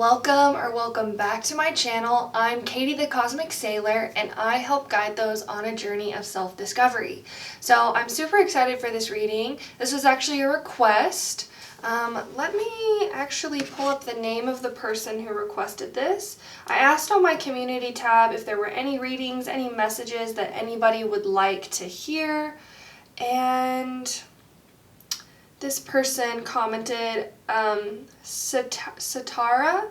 Welcome back to my channel. I'm Katie.the.cosmic.sailor, and I help guide those on a journey of self-discovery. So I'm super excited for this reading. This was actually a request. Let me actually pull up the name of the person who requested this. I asked on my community tab if there were any readings, any messages that anybody would like to hear, and this person commented Setaira, Setaira,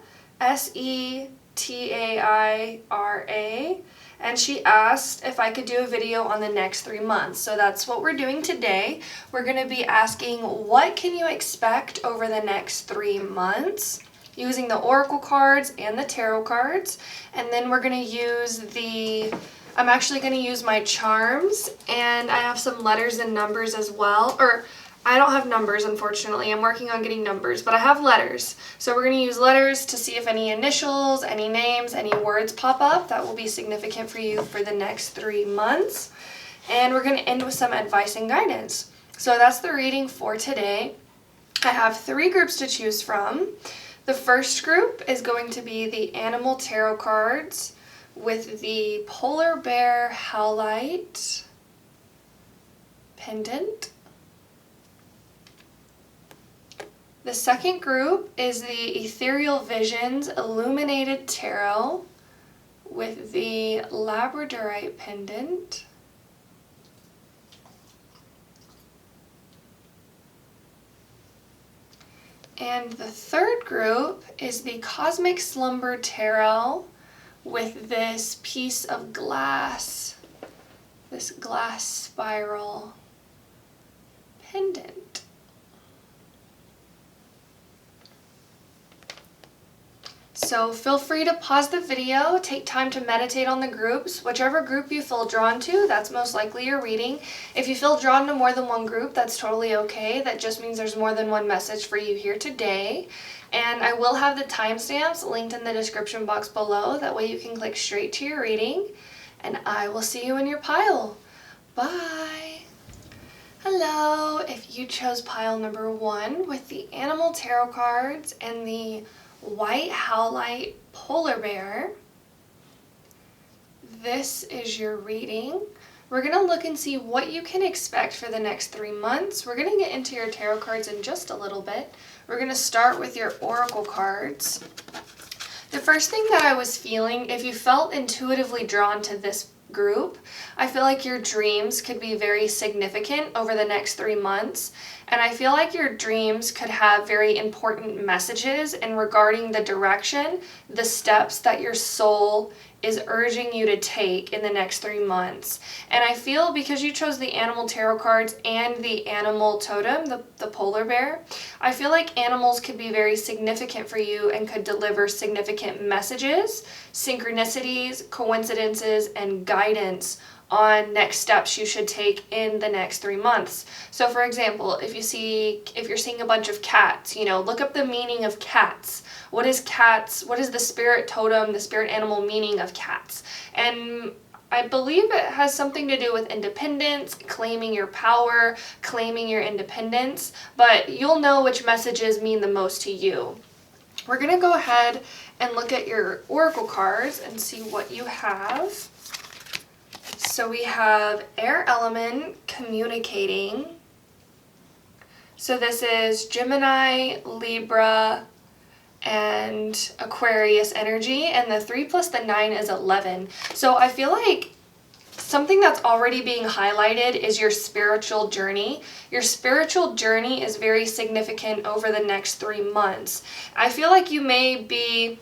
and she asked if I could do a video on the next 3 months. So that's what we're doing today. We're going to be asking, what can you expect over the next 3 months? Using the oracle cards and the tarot cards. And then we're going to use I'm actually going to use my charms, and I have some letters and numbers as well. I don't have numbers, unfortunately. I'm working on getting numbers, but I have letters. So we're going to use letters to see if any initials, any names, any words pop up that will be significant for you for the next 3 months. And we're going to end with some advice and guidance. So that's the reading for today. I have 3 groups to choose from. The first group is going to be the Animal Tarot cards with the Polar Bear Howlite pendant. The second group is the Ethereal Visions Illuminated Tarot with the Labradorite pendant. And the third group is the Cosmic Slumber Tarot with this piece of glass, this glass spiral pendant. So feel free to pause the video, take time to meditate on the groups. Whichever group you feel drawn to, that's most likely your reading. If you feel drawn to more than one group, that's totally okay. That just means there's more than one message for you here today. And I will have the timestamps linked in the description box below. That way you can click straight to your reading. And I will see you in your pile. Bye! Hello! If you chose pile number 1 with the Animal Tarot cards and the White Howlite Polar Bear, this is your reading. We're going to look and see what you can expect for the next 3 months. We're going to get into your tarot cards in just a little bit. We're going to start with your oracle cards. The first thing that I was feeling, if you felt intuitively drawn to this group, I feel like your dreams could be very significant over the next 3 months. And I feel like your dreams could have very important messages in regarding the direction, the steps that your soul is urging you to take in the next 3 months. And I feel because you chose the Animal Tarot cards and the Animal Totem, the polar bear, I feel like animals could be very significant for you and could deliver significant messages, synchronicities, coincidences, and guidance on next steps you should take in the next 3 months. So for example, if you're seeing a bunch of cats, look up the meaning of cats. What is cats? What is the spirit totem, the spirit animal meaning of cats? And I believe it has something to do with independence, claiming your power, claiming your independence, but you'll know which messages mean the most to you. We're going to go ahead and look at your oracle cards and see what you have. So we have air element communicating. So this is Gemini, Libra, and Aquarius energy, and the 3 plus the 9 is 11. So I feel like something that's already being highlighted is your spiritual journey. Your spiritual journey is very significant over the next 3 months. I feel like you may be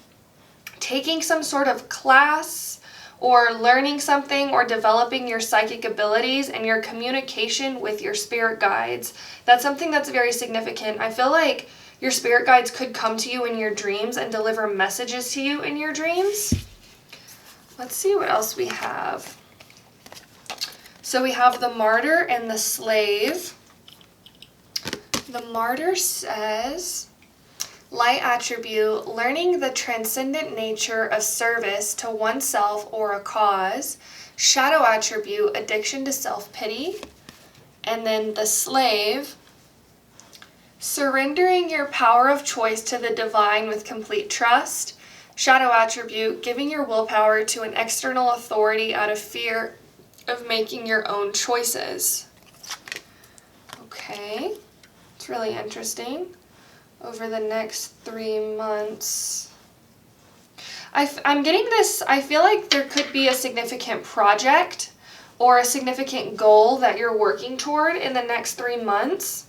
taking some sort of class or learning something or developing your psychic abilities and your communication with your spirit guides. That's something that's very significant. I feel like your spirit guides could come to you in your dreams and deliver messages to you in your dreams. Let's see what else we have. So we have the Martyr and the Slave. The Martyr says, light attribute, learning the transcendent nature of service to oneself or a cause. Shadow attribute, addiction to self-pity. And then the Slave Surrendering your power of choice to the divine with complete trust. Shadow attribute, giving your willpower to an external authority out of fear of making your own choices. Okay, it's really interesting. Over the next 3 months, I'm getting this, I feel like there could be a significant project or a significant goal that you're working toward in the next 3 months.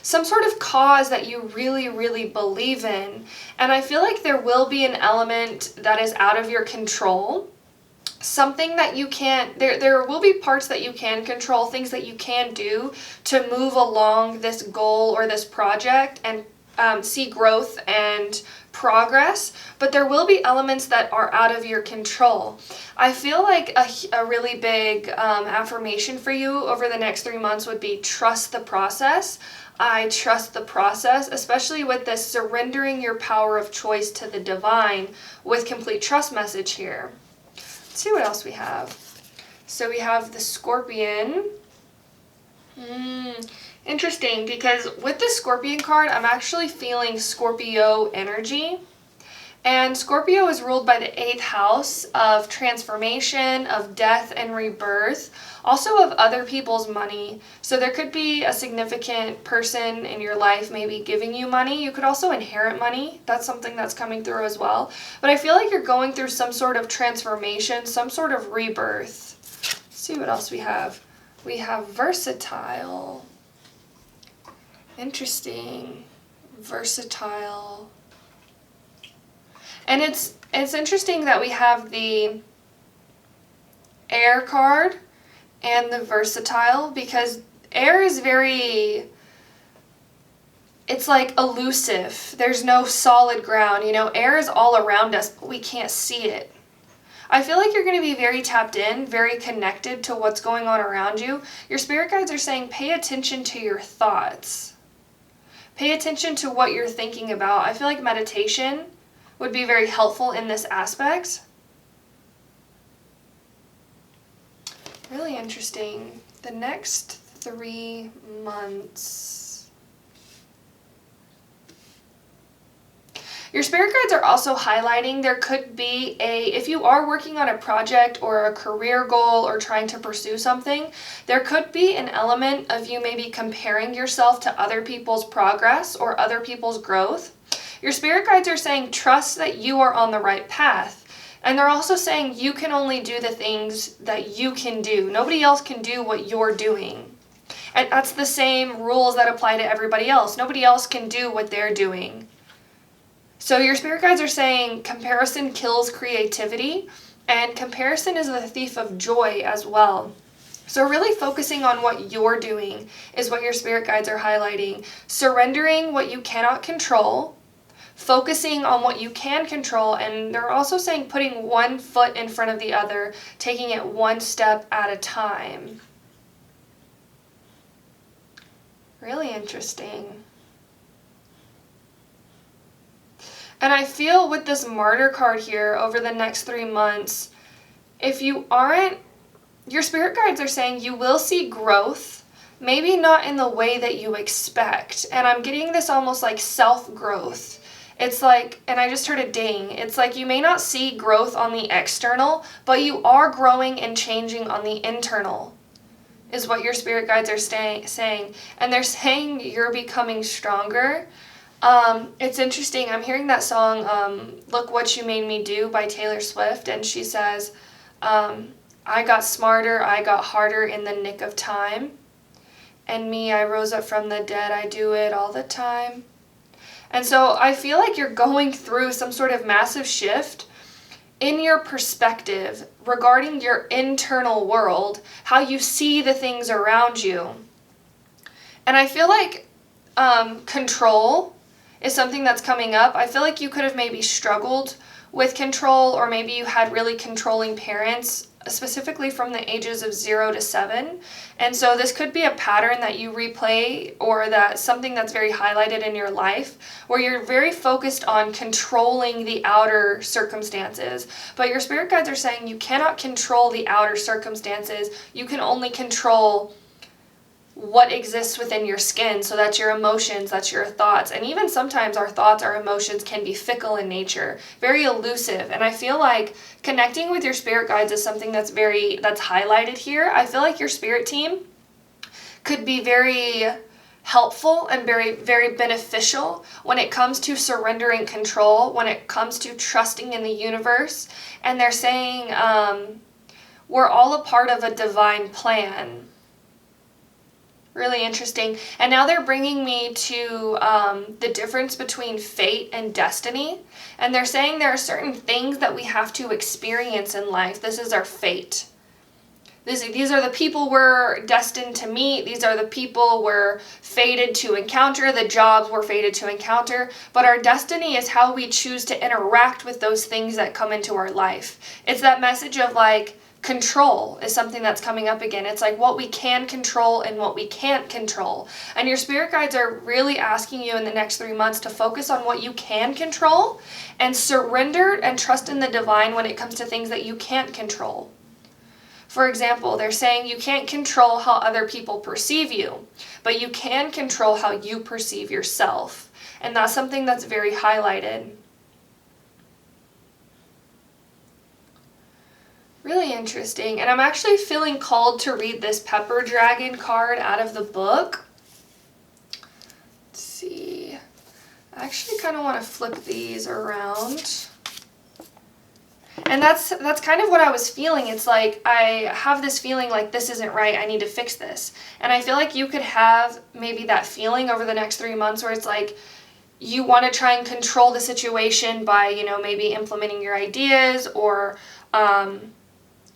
Some sort of cause that you really, really believe in. And I feel like there will be an element that is out of your control. Something that you can't, there will be parts that you can control, things that you can do to move along this goal or this project and see growth and progress, but there will be elements that are out of your control. I feel like a really big affirmation for you over the next 3 months would be trust the process. I trust the process, especially with this surrendering your power of choice to the divine with complete trust message here. Let's see what else we have. So we have the Scorpion. Interesting, because with the Scorpion card, I'm actually feeling Scorpio energy. And Scorpio is ruled by the 8th house of transformation, of death and rebirth, also of other people's money. So there could be a significant person in your life maybe giving you money. You could also inherit money. That's something that's coming through as well. But I feel like you're going through some sort of transformation, some sort of rebirth. Let's see what else we have. We have versatile. Interesting. Versatile. And it's interesting that we have the air card and the versatile, because air is very, it's like elusive. There's no solid ground. You know, air is all around us, but we can't see it. I feel like you're going to be very tapped in, very connected to what's going on around you. Your spirit guides are saying pay attention to your thoughts. Pay attention to what you're thinking about. I feel like meditation would be very helpful in this aspect. Really interesting. The next 3 months. Your spirit guides are also highlighting there could be if you are working on a project or a career goal or trying to pursue something, there could be an element of you maybe comparing yourself to other people's progress or other people's growth. Your spirit guides are saying trust that you are on the right path. And they're also saying you can only do the things that you can do. Nobody else can do what you're doing. And that's the same rules that apply to everybody else. Nobody else can do what they're doing. So your spirit guides are saying comparison kills creativity, and comparison is the thief of joy as well. So really focusing on what you're doing is what your spirit guides are highlighting. Surrendering what you cannot control, focusing on what you can control, and they're also saying putting one foot in front of the other, taking it one step at a time. Really interesting. And I feel with this Martyr card here over the next 3 months, if you aren't, your spirit guides are saying you will see growth, maybe not in the way that you expect. And I'm getting this almost like self-growth. It's like, and I just heard a ding, it's like you may not see growth on the external, but you are growing and changing on the internal, is what your spirit guides are saying. And they're saying you're becoming stronger. It's interesting, I'm hearing that song, Look What You Made Me Do by Taylor Swift, and she says, I got smarter, I got harder in the nick of time, and me, I rose up from the dead, I do it all the time. And so I feel like you're going through some sort of massive shift in your perspective regarding your internal world, how you see the things around you. And I feel like control is something that's coming up. I feel like you could have maybe struggled with control, or maybe you had really controlling parents, specifically from the ages of 0 to 7. And so this could be a pattern that you replay, or that something that's very highlighted in your life, where you're very focused on controlling the outer circumstances. But your spirit guides are saying you cannot control the outer circumstances. You can only control what exists within your skin. So that's your emotions, that's your thoughts. And even sometimes our thoughts, our emotions can be fickle in nature, very elusive. And I feel like connecting with your spirit guides is something that's highlighted here. I feel like your spirit team could be very helpful and very, very beneficial when it comes to surrendering control, when it comes to trusting in the universe. And they're saying we're all a part of a divine plan. Really interesting. And now they're bringing me to the difference between fate and destiny. And they're saying there are certain things that we have to experience in life. This is our fate. These are the people we're destined to meet. These are the people we're fated to encounter, the jobs we're fated to encounter. But our destiny is how we choose to interact with those things that come into our life. It's that message of like, control is something that's coming up again. It's like what we can control and what we can't control. And your spirit guides are really asking you in the next 3 months to focus on what you can control and surrender and trust in the divine when it comes to things that you can't control. For example, they're saying you can't control how other people perceive you, but you can control how you perceive yourself. And that's something that's very highlighted. Really interesting. And I'm actually feeling called to read this pepper dragon card out of the book. Let's see. I actually kind of want to flip these around. And that's kind of what I was feeling. It's like I have this feeling like this isn't right. I need to fix this. And I feel like you could have maybe that feeling over the next 3 months where it's like you want to try and control the situation by, you know, maybe implementing your ideas or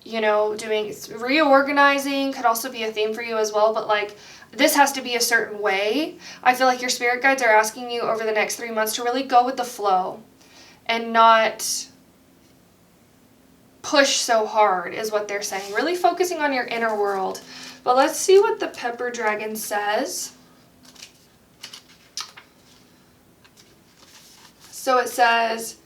you know, doing reorganizing could also be a theme for you as well. But like, this has to be a certain way. I feel like your spirit guides are asking you over the next 3 months to really go with the flow and not push so hard is what they're saying. Really focusing on your inner world. But let's see what the pepper dragon says. So it says,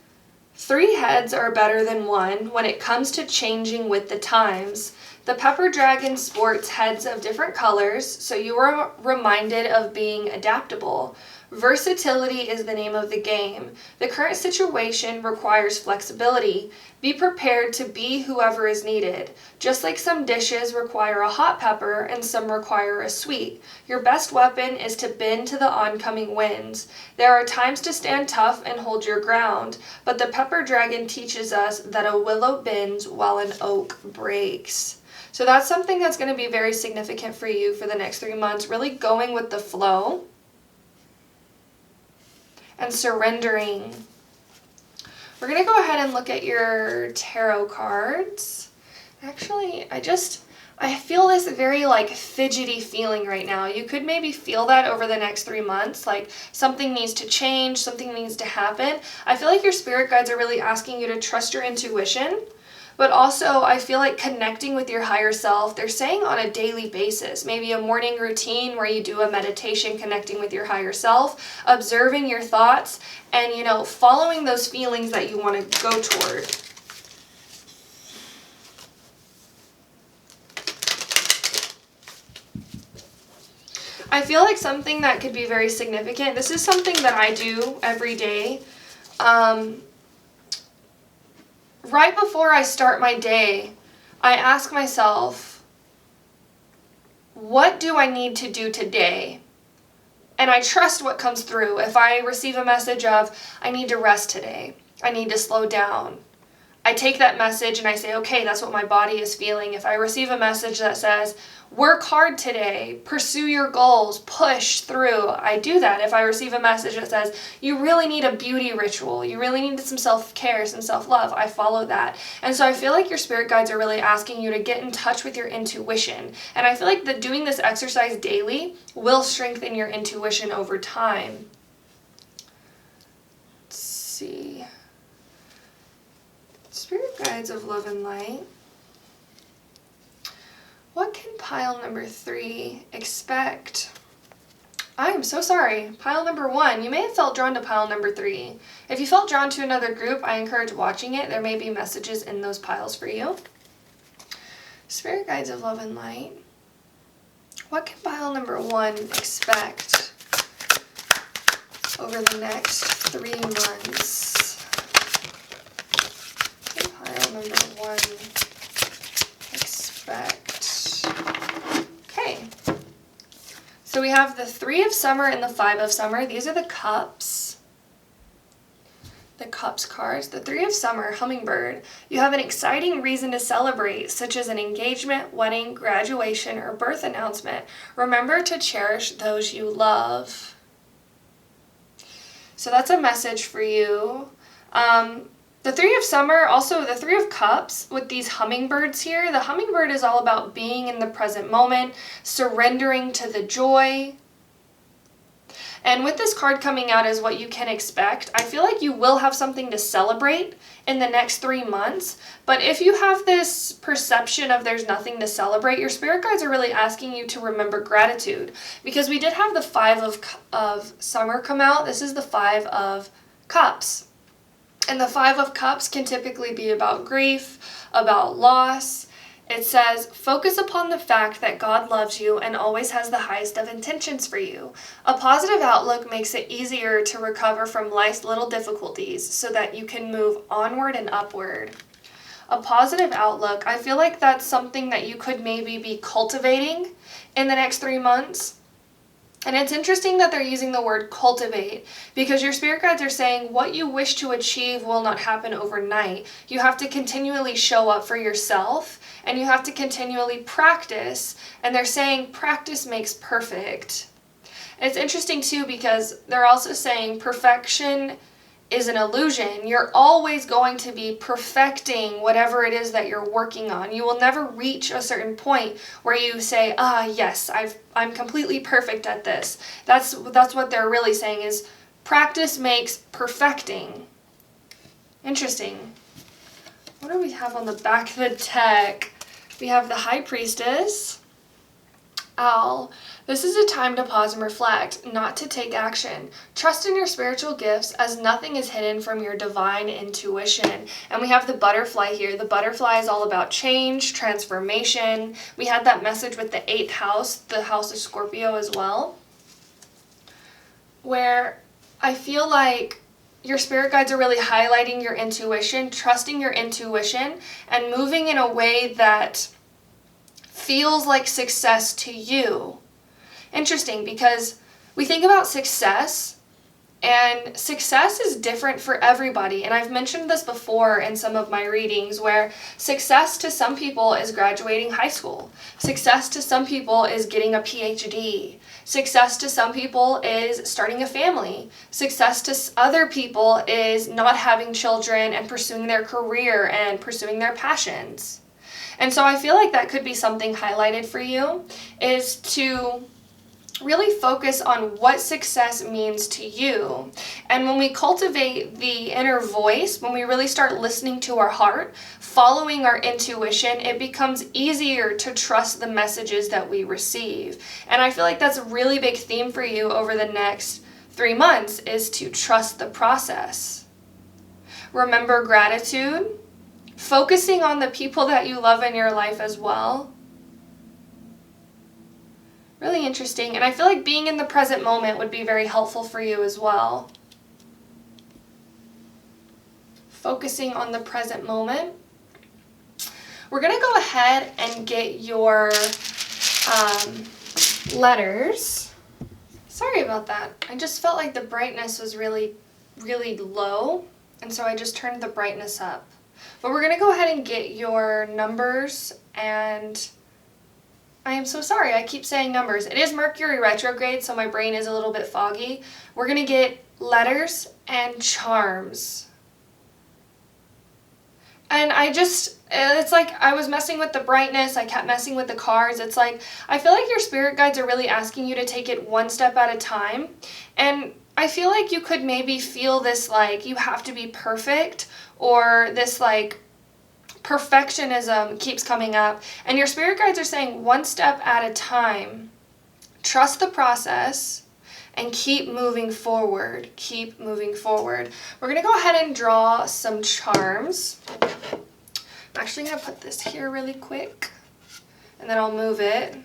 3 heads are better than 1 when it comes to changing with the times. The pepper dragon sports heads of different colors, so you are reminded of being adaptable. Versatility is the name of the game. The current situation requires flexibility. Be prepared to be whoever is needed. Just like some dishes require a hot pepper and some require a sweet, your best weapon is to bend to the oncoming winds. There are times to stand tough and hold your ground, but the pepper dragon teaches us that a willow bends while an oak breaks. So that's something that's going to be very significant for you for the next 3 months, really going with the flow and surrendering. We're going to go ahead and look at your tarot cards. Actually, I feel this very like fidgety feeling right now. You could maybe feel that over the next 3 months, like something needs to change, something needs to happen. I feel like your spirit guides are really asking you to trust your intuition, but also I feel like connecting with your higher self. They're saying on a daily basis, maybe a morning routine where you do a meditation connecting with your higher self, observing your thoughts, and, you know, following those feelings that you want to go toward. I feel like something that could be very significant, this is something that I do every day. Right before I start my day, I ask myself, what do I need to do today? And I trust what comes through. If I receive a message of, I need to rest today, I need to slow down, I take that message and I say, okay, that's what my body is feeling. If I receive a message that says, work hard today, pursue your goals, push through, I do that. If I receive a message that says, you really need a beauty ritual, you really need some self-care, some self-love, I follow that. And so I feel like your spirit guides are really asking you to get in touch with your intuition. And I feel like that doing this exercise daily will strengthen your intuition over time. Let's see. Spirit guides of love and light. What can pile number 3 expect? I am so sorry. Pile number 1. You may have felt drawn to pile number 3. If you felt drawn to another group, I encourage watching it. There may be messages in those piles for you. Spirit guides of love and light. What can pile number 1 expect over the next 3 months? What can pile number 1 expect? Okay. So we have the 3 of Summer and the 5 of Summer. These are the cups. The Cups cards. The 3 of Summer, Hummingbird. You have an exciting reason to celebrate, such as an engagement, wedding, graduation, or birth announcement. Remember to cherish those you love. So that's a message for you. The 3 of Summer, also the 3 of Cups with these hummingbirds here. The hummingbird is all about being in the present moment, surrendering to the joy. And with this card coming out as what you can expect, I feel like you will have something to celebrate in the next 3 months. But if you have this perception of there's nothing to celebrate, your spirit guides are really asking you to remember gratitude. Because we did have the 5 of Summer come out. This is the 5 of Cups. And the 5 of Cups can typically be about grief, about loss. It says, focus upon the fact that God loves you and always has the highest of intentions for you. A positive outlook makes it easier to recover from life's little difficulties so that you can move onward and upward. A positive outlook, I feel like that's something that you could maybe be cultivating in the next 3 months. And it's interesting that they're using the word cultivate because your spirit guides are saying what you wish to achieve will not happen overnight. You have to continually show up for yourself and you have to continually practice. And they're saying practice makes perfect. And it's interesting too because they're also saying perfection is an illusion. You're always going to be perfecting whatever it is that you're working on. You will never reach a certain point where you say, yes, I'm completely perfect at this. That's what they're really saying is practice makes perfecting. Interesting. What do we have on the back of the deck? We have the High Priestess. Owl. This is a time to pause and reflect, not to take action. Trust in your spiritual gifts as nothing is hidden from your divine intuition. And we have the butterfly here. The butterfly is all about change, transformation. We had that message with the 8th house, the house of Scorpio as well, where I feel like your spirit guides are really highlighting your intuition, trusting your intuition, and moving in a way that feels like success to you. Interesting, because we think about success, and success is different for everybody. And I've mentioned this before in some of my readings, where success to some people is graduating high school. Success to some people is getting a PhD. Success to some people is starting a family. Success to other people is not having children and pursuing their career and pursuing their passions. And so I feel like that could be something highlighted for you, is to really focus on what success means to you. And when we cultivate the inner voice, when we really start listening to our heart, following our intuition, it becomes easier to trust the messages that we receive. And I feel like that's a really big theme for you over the next 3 months, is to trust the process. Remember gratitude. Focusing on the people that you love in your life as well. Really interesting. And I feel like being in the present moment would be very helpful for you as well. Focusing on the present moment. We're going to go ahead and get your letters. Sorry about that. I just felt like the brightness was really, really low. And so I just turned the brightness up. But we're going to go ahead and get your numbers, and I am so sorry, I keep saying numbers. It is Mercury retrograde, so my brain is a little bit foggy. We're going to get letters and charms. And it's like I was messing with the brightness, I kept messing with the cards. It's like, I feel like your spirit guides are really asking you to take it one step at a time. And I feel like you could maybe feel this like you have to be perfect, or this like perfectionism keeps coming up. And your spirit guides are saying one step at a time. Trust the process and keep moving forward. Keep moving forward. We're going to go ahead and draw some charms. I'm actually going to put this here really quick, and then I'll move it.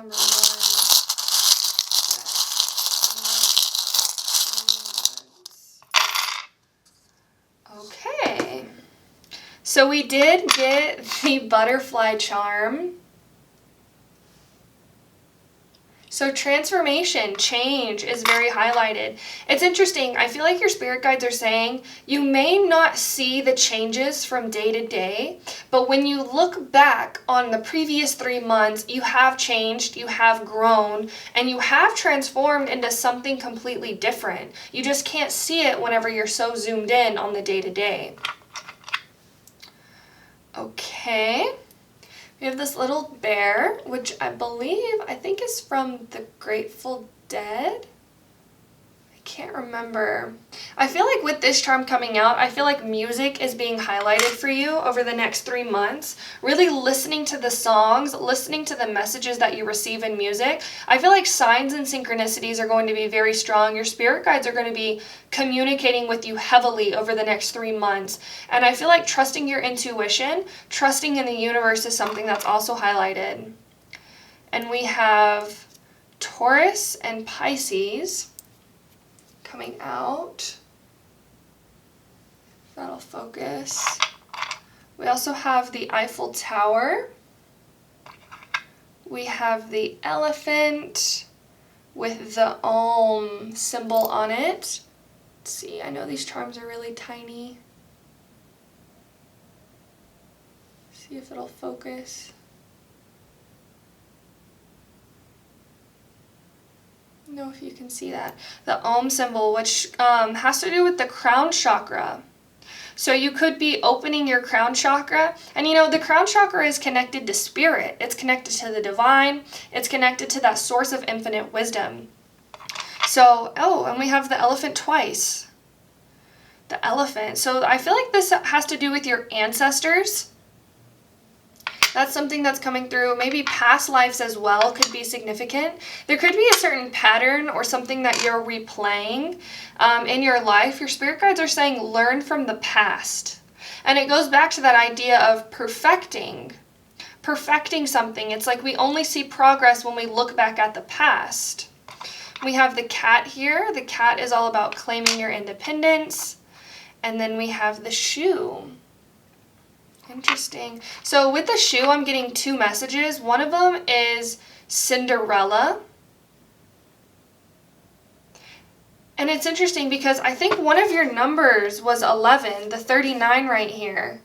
number 1. Okay. So we did get the butterfly charm. So transformation, change is very highlighted. It's interesting. I feel like your spirit guides are saying you may not see the changes from day to day, but when you look back on the previous 3 months, you have changed, you have grown, and you have transformed into something completely different. You just can't see it whenever you're so zoomed in on the day to day. Okay. We have this little bear, which I think is from the Grateful Dead. I can't remember. I feel like with this charm coming out, I feel like music is being highlighted for you over the next 3 months. Really listening to the songs, listening to the messages that you receive in music. I feel like signs and synchronicities are going to be very strong. Your spirit guides are going to be communicating with you heavily over the next 3 months. And I feel like trusting your intuition, trusting in the universe is something that's also highlighted. And we have Taurus and Pisces coming out. That'll focus. We also have the Eiffel Tower. We have the elephant with the Om symbol on it. Let's see, I know these charms are really tiny. See if it'll focus. I don't know if you can see that. The Om symbol, which has to do with the crown chakra. So you could be opening your crown chakra. And you know, the crown chakra is connected to spirit. It's connected to the divine. It's connected to that source of infinite wisdom. So, and we have the elephant twice. The elephant. So I feel like this has to do with your ancestors. That's something that's coming through. Maybe past lives as well could be significant. There could be a certain pattern or something that you're replaying in your life. Your spirit guides are saying learn from the past. And it goes back to that idea of perfecting something. It's like we only see progress when we look back at the past. We have the cat here. The cat is all about claiming your independence. And then we have the shoe. Interesting. So with the shoe, I'm getting 2 messages. One of them is Cinderella. And it's interesting because I think one of your numbers was 11, the 39 right here.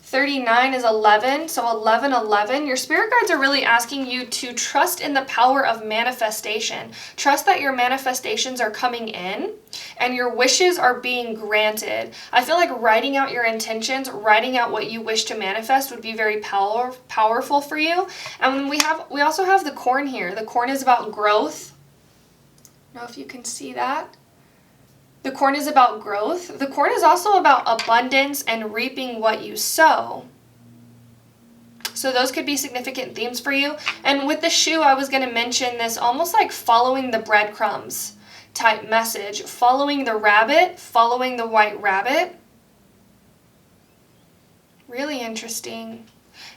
39 is 11, so 1111. Your spirit guides are really asking you to trust in the power of manifestation. Trust that your manifestations are coming in and your wishes are being granted. I feel like writing out your intentions, writing out what you wish to manifest would be very powerful for you. And we also have the corn here. The corn is about growth. I don't know if you can see that. The corn is about growth. The corn is also about abundance and reaping what you sow. So those could be significant themes for you. And with the shoe, I was going to mention this almost like following the breadcrumbs type message. Following the rabbit, following the white rabbit. Really interesting.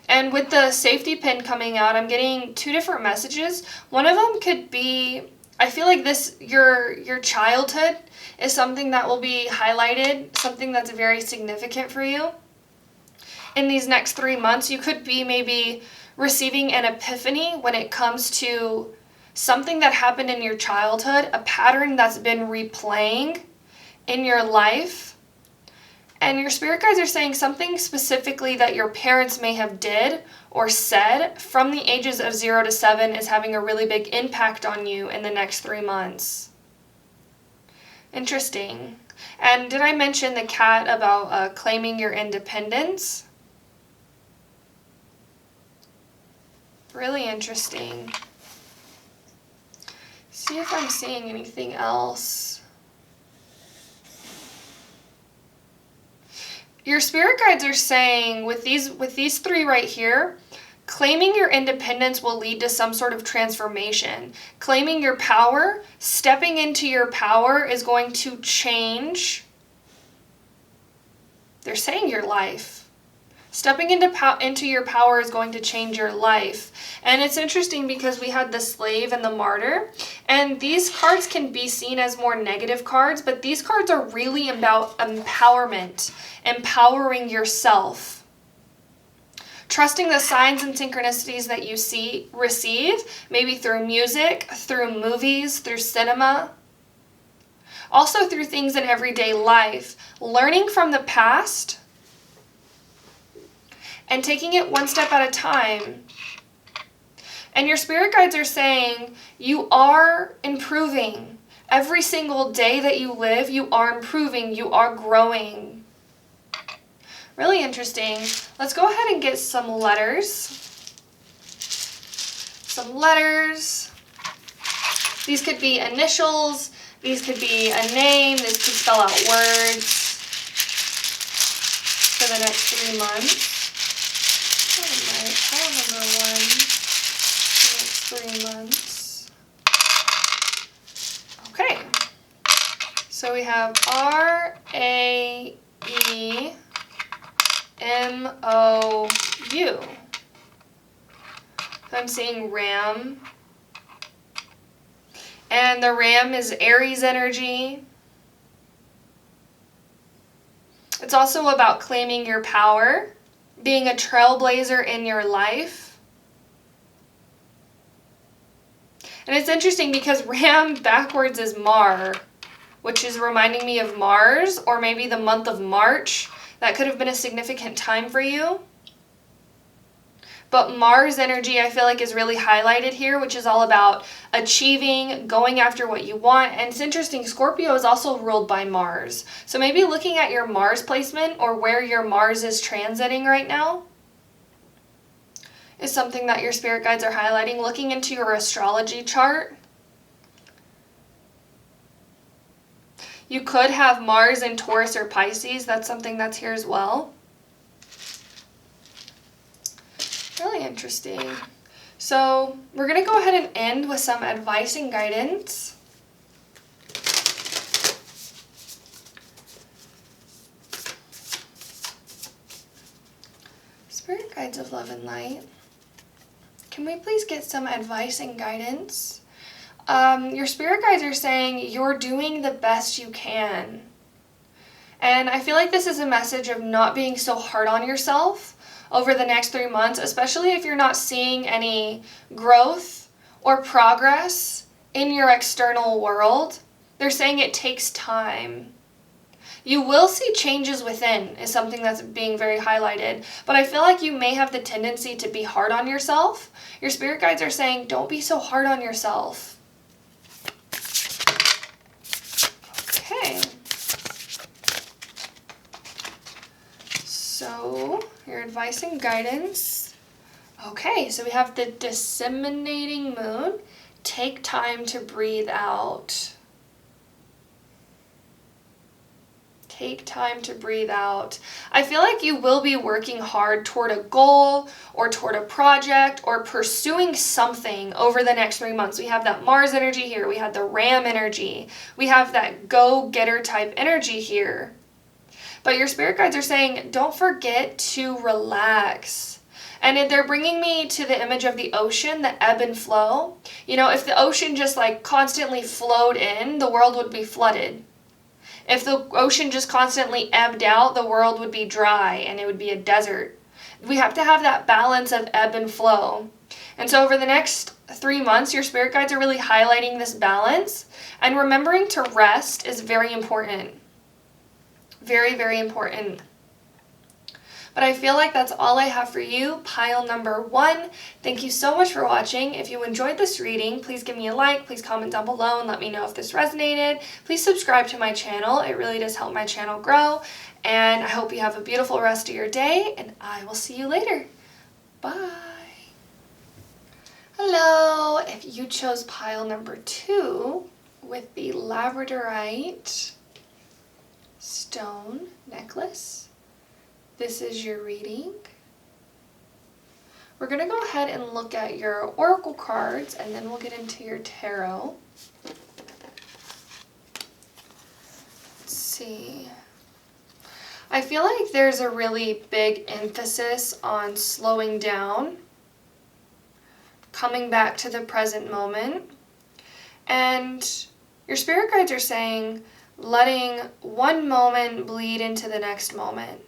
And with the safety pin coming out, I'm getting 2 different messages. One of them could be, I feel like this, your childhood is something that will be highlighted, something that's very significant for you. In these next 3 months, you could be maybe receiving an epiphany when it comes to something that happened in your childhood, a pattern that's been replaying in your life. And your spirit guides are saying something specifically that your parents may have did or said from the ages of 0 to 7 is having a really big impact on you in the next 3 months. Interesting. And did I mention the cat about claiming your independence? Really interesting. See if I'm seeing anything else. Your spirit guides are saying with these 3 right here, claiming your independence will lead to some sort of transformation. Claiming your power, stepping into your power is going to change, they're saying, your life. Stepping into your power is going to change your life. And it's interesting because we had the Slave and the Martyr, and these cards can be seen as more negative cards, but these cards are really about empowerment, empowering yourself. Trusting the signs and synchronicities that you receive, maybe through music, through movies, through cinema. Also through things in everyday life. Learning from the past and taking it one step at a time. And your spirit guides are saying you are improving. Every single day that you live, you are improving, you are growing. Really interesting. Let's go ahead and get some letters. Some letters. These could be initials. These could be a name. This could spell out words for the next 3 months. Pile number 1 for the next 3 months. Okay. So we have RAEMOU. I'm seeing Ram. And the Ram is Aries energy. It's also about claiming your power, being a trailblazer in your life. And it's interesting because Ram backwards is Mar, which is reminding me of Mars, or maybe the month of March. That could have been a significant time for you. But Mars energy, I feel like, is really highlighted here, which is all about achieving, going after what you want. And it's interesting, Scorpio is also ruled by Mars. So maybe looking at your Mars placement or where your Mars is transiting right now is something that your spirit guides are highlighting. Looking into your astrology chart. You could have Mars in Taurus or Pisces. That's something that's here as well. Really interesting. So we're going to go ahead and end with some advice and guidance. Spirit guides of love and light, can we please get some advice and guidance? Your spirit guides are saying you're doing the best you can. And I feel like this is a message of not being so hard on yourself over the next 3 months, especially if you're not seeing any growth or progress in your external world. They're saying it takes time. You will see changes within is something that's being very highlighted, but I feel like you may have the tendency to be hard on yourself. Your spirit guides are saying don't be so hard on yourself. Okay. So, your advice and guidance. Okay, so we have the disseminating moon. Take time to breathe out. Take time to breathe out. I feel like you will be working hard toward a goal or toward a project or pursuing something over the next 3 months. We have that Mars energy here. We have the Ram energy. We have that go-getter type energy here. But your spirit guides are saying, don't forget to relax. And they're bringing me to the image of the ocean, the ebb and flow. You know, if the ocean just like constantly flowed in, the world would be flooded. If the ocean just constantly ebbed out, the world would be dry and it would be a desert. We have to have that balance of ebb and flow. And so over the next 3 months, your spirit guides are really highlighting this balance. And remembering to rest is very important. Very, very important. But I feel like that's all I have for you, pile number 1. Thank you so much for watching. If you enjoyed this reading, please give me a like, please comment down below and let me know if this resonated. Please subscribe to my channel. It really does help my channel grow. And I hope you have a beautiful rest of your day, and I will see you later. Bye. Hello. If you chose pile number 2 with the Labradorite stone necklace, this is your reading. We're going to go ahead and look at your oracle cards and then we'll get into your tarot. Let's see. I feel like there's a really big emphasis on slowing down, coming back to the present moment, and your spirit guides are saying letting one moment bleed into the next moment.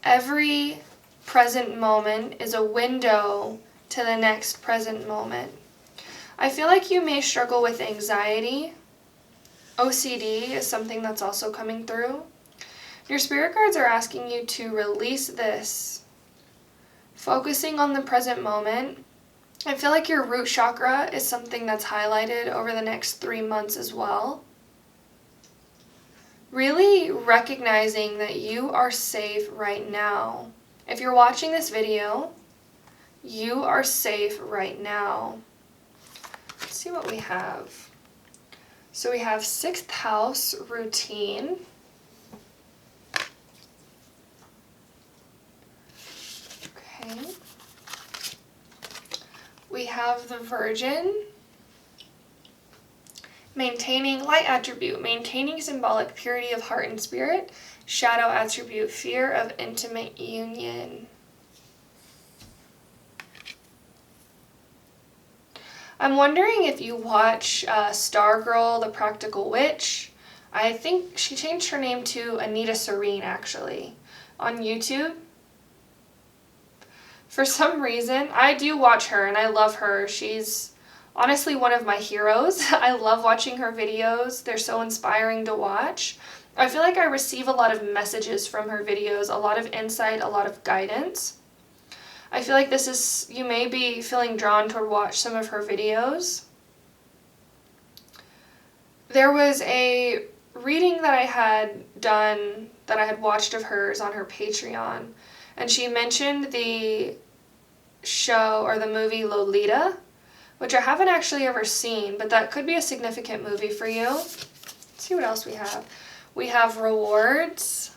Every present moment is a window to the next present moment. I feel like you may struggle with anxiety. OCD is something that's also coming through. Your spirit guides are asking you to release this, focusing on the present moment. I feel like your root chakra is something that's highlighted over the next 3 months as well. Really recognizing that you are safe right now. If you're watching this video, you are safe right now. Let's see what we have. So we have 6th house routine. Okay. We have the Virgin. Maintaining light attribute, maintaining symbolic purity of heart and spirit. Shadow attribute, fear of intimate union. I'm wondering if you watch Stargirl, the Practical Witch. I think she changed her name to Anita Serene, actually, on YouTube. For some reason, I do watch her and I love her. She's honestly one of my heroes. I love watching her videos. They're so inspiring to watch. I feel like I receive a lot of messages from her videos, a lot of insight, a lot of guidance. I feel like this is, you may be feeling drawn to watch some of her videos. There was a reading that I had done, that I had watched of hers on her Patreon, and she mentioned the show or the movie Lolita, which I haven't actually ever seen, but that could be a significant movie for you. Let's see what else we have. We have rewards.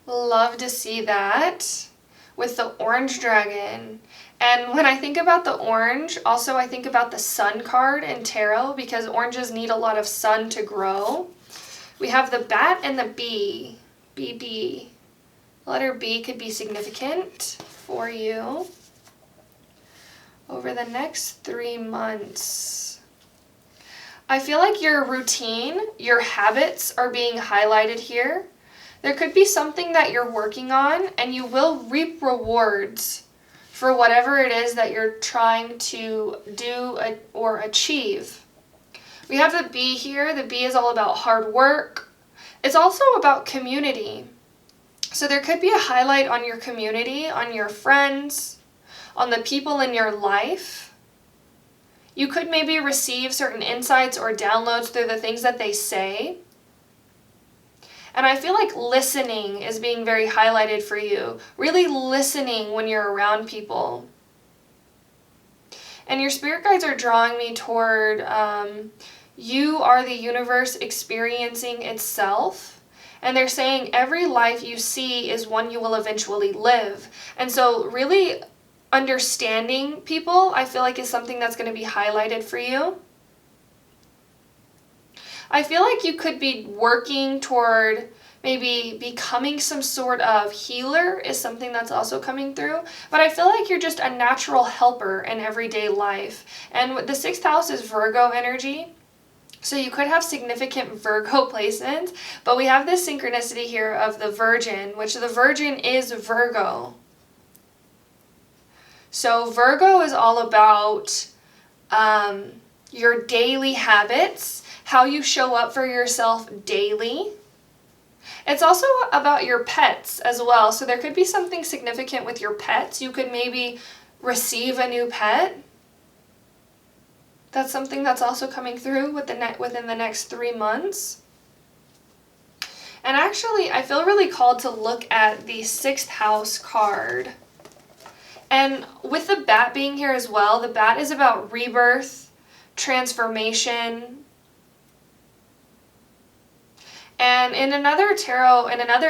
Love to see that with the orange dragon. And when I think about the orange, also I think about the sun card in tarot, because oranges need a lot of sun to grow. We have the bat and the bee. BB. Letter B could be significant for you over the next 3 months. I feel like your routine, your habits are being highlighted here. There could be something that you're working on and you will reap rewards for whatever it is that you're trying to do or achieve. We have the bee here. The bee is all about hard work. It's also about community. So there could be a highlight on your community, on your friends, on the people in your life. You could maybe receive certain insights or downloads through the things that they say. And I feel like listening is being very highlighted for you. Really listening when you're around people. And your spirit guides are drawing me toward you are the universe experiencing itself. And they're saying every life you see is one you will eventually live. And so really understanding people, I feel like, is something that's going to be highlighted for you. I feel like you could be working toward maybe becoming some sort of healer is something that's also coming through. But I feel like you're just a natural helper in everyday life. And the 6th house is Virgo energy. So you could have significant Virgo placements. But we have this synchronicity here of the Virgin, which the Virgin is Virgo. So Virgo is all about your daily habits, how you show up for yourself daily. It's also about your pets as well. So there could be something significant with your pets. You could maybe receive a new pet. That's something that's also coming through within the next 3 months. And actually, I feel really called to look at the 6th house card. And with the bat being here as well, the bat is about rebirth, transformation. And in another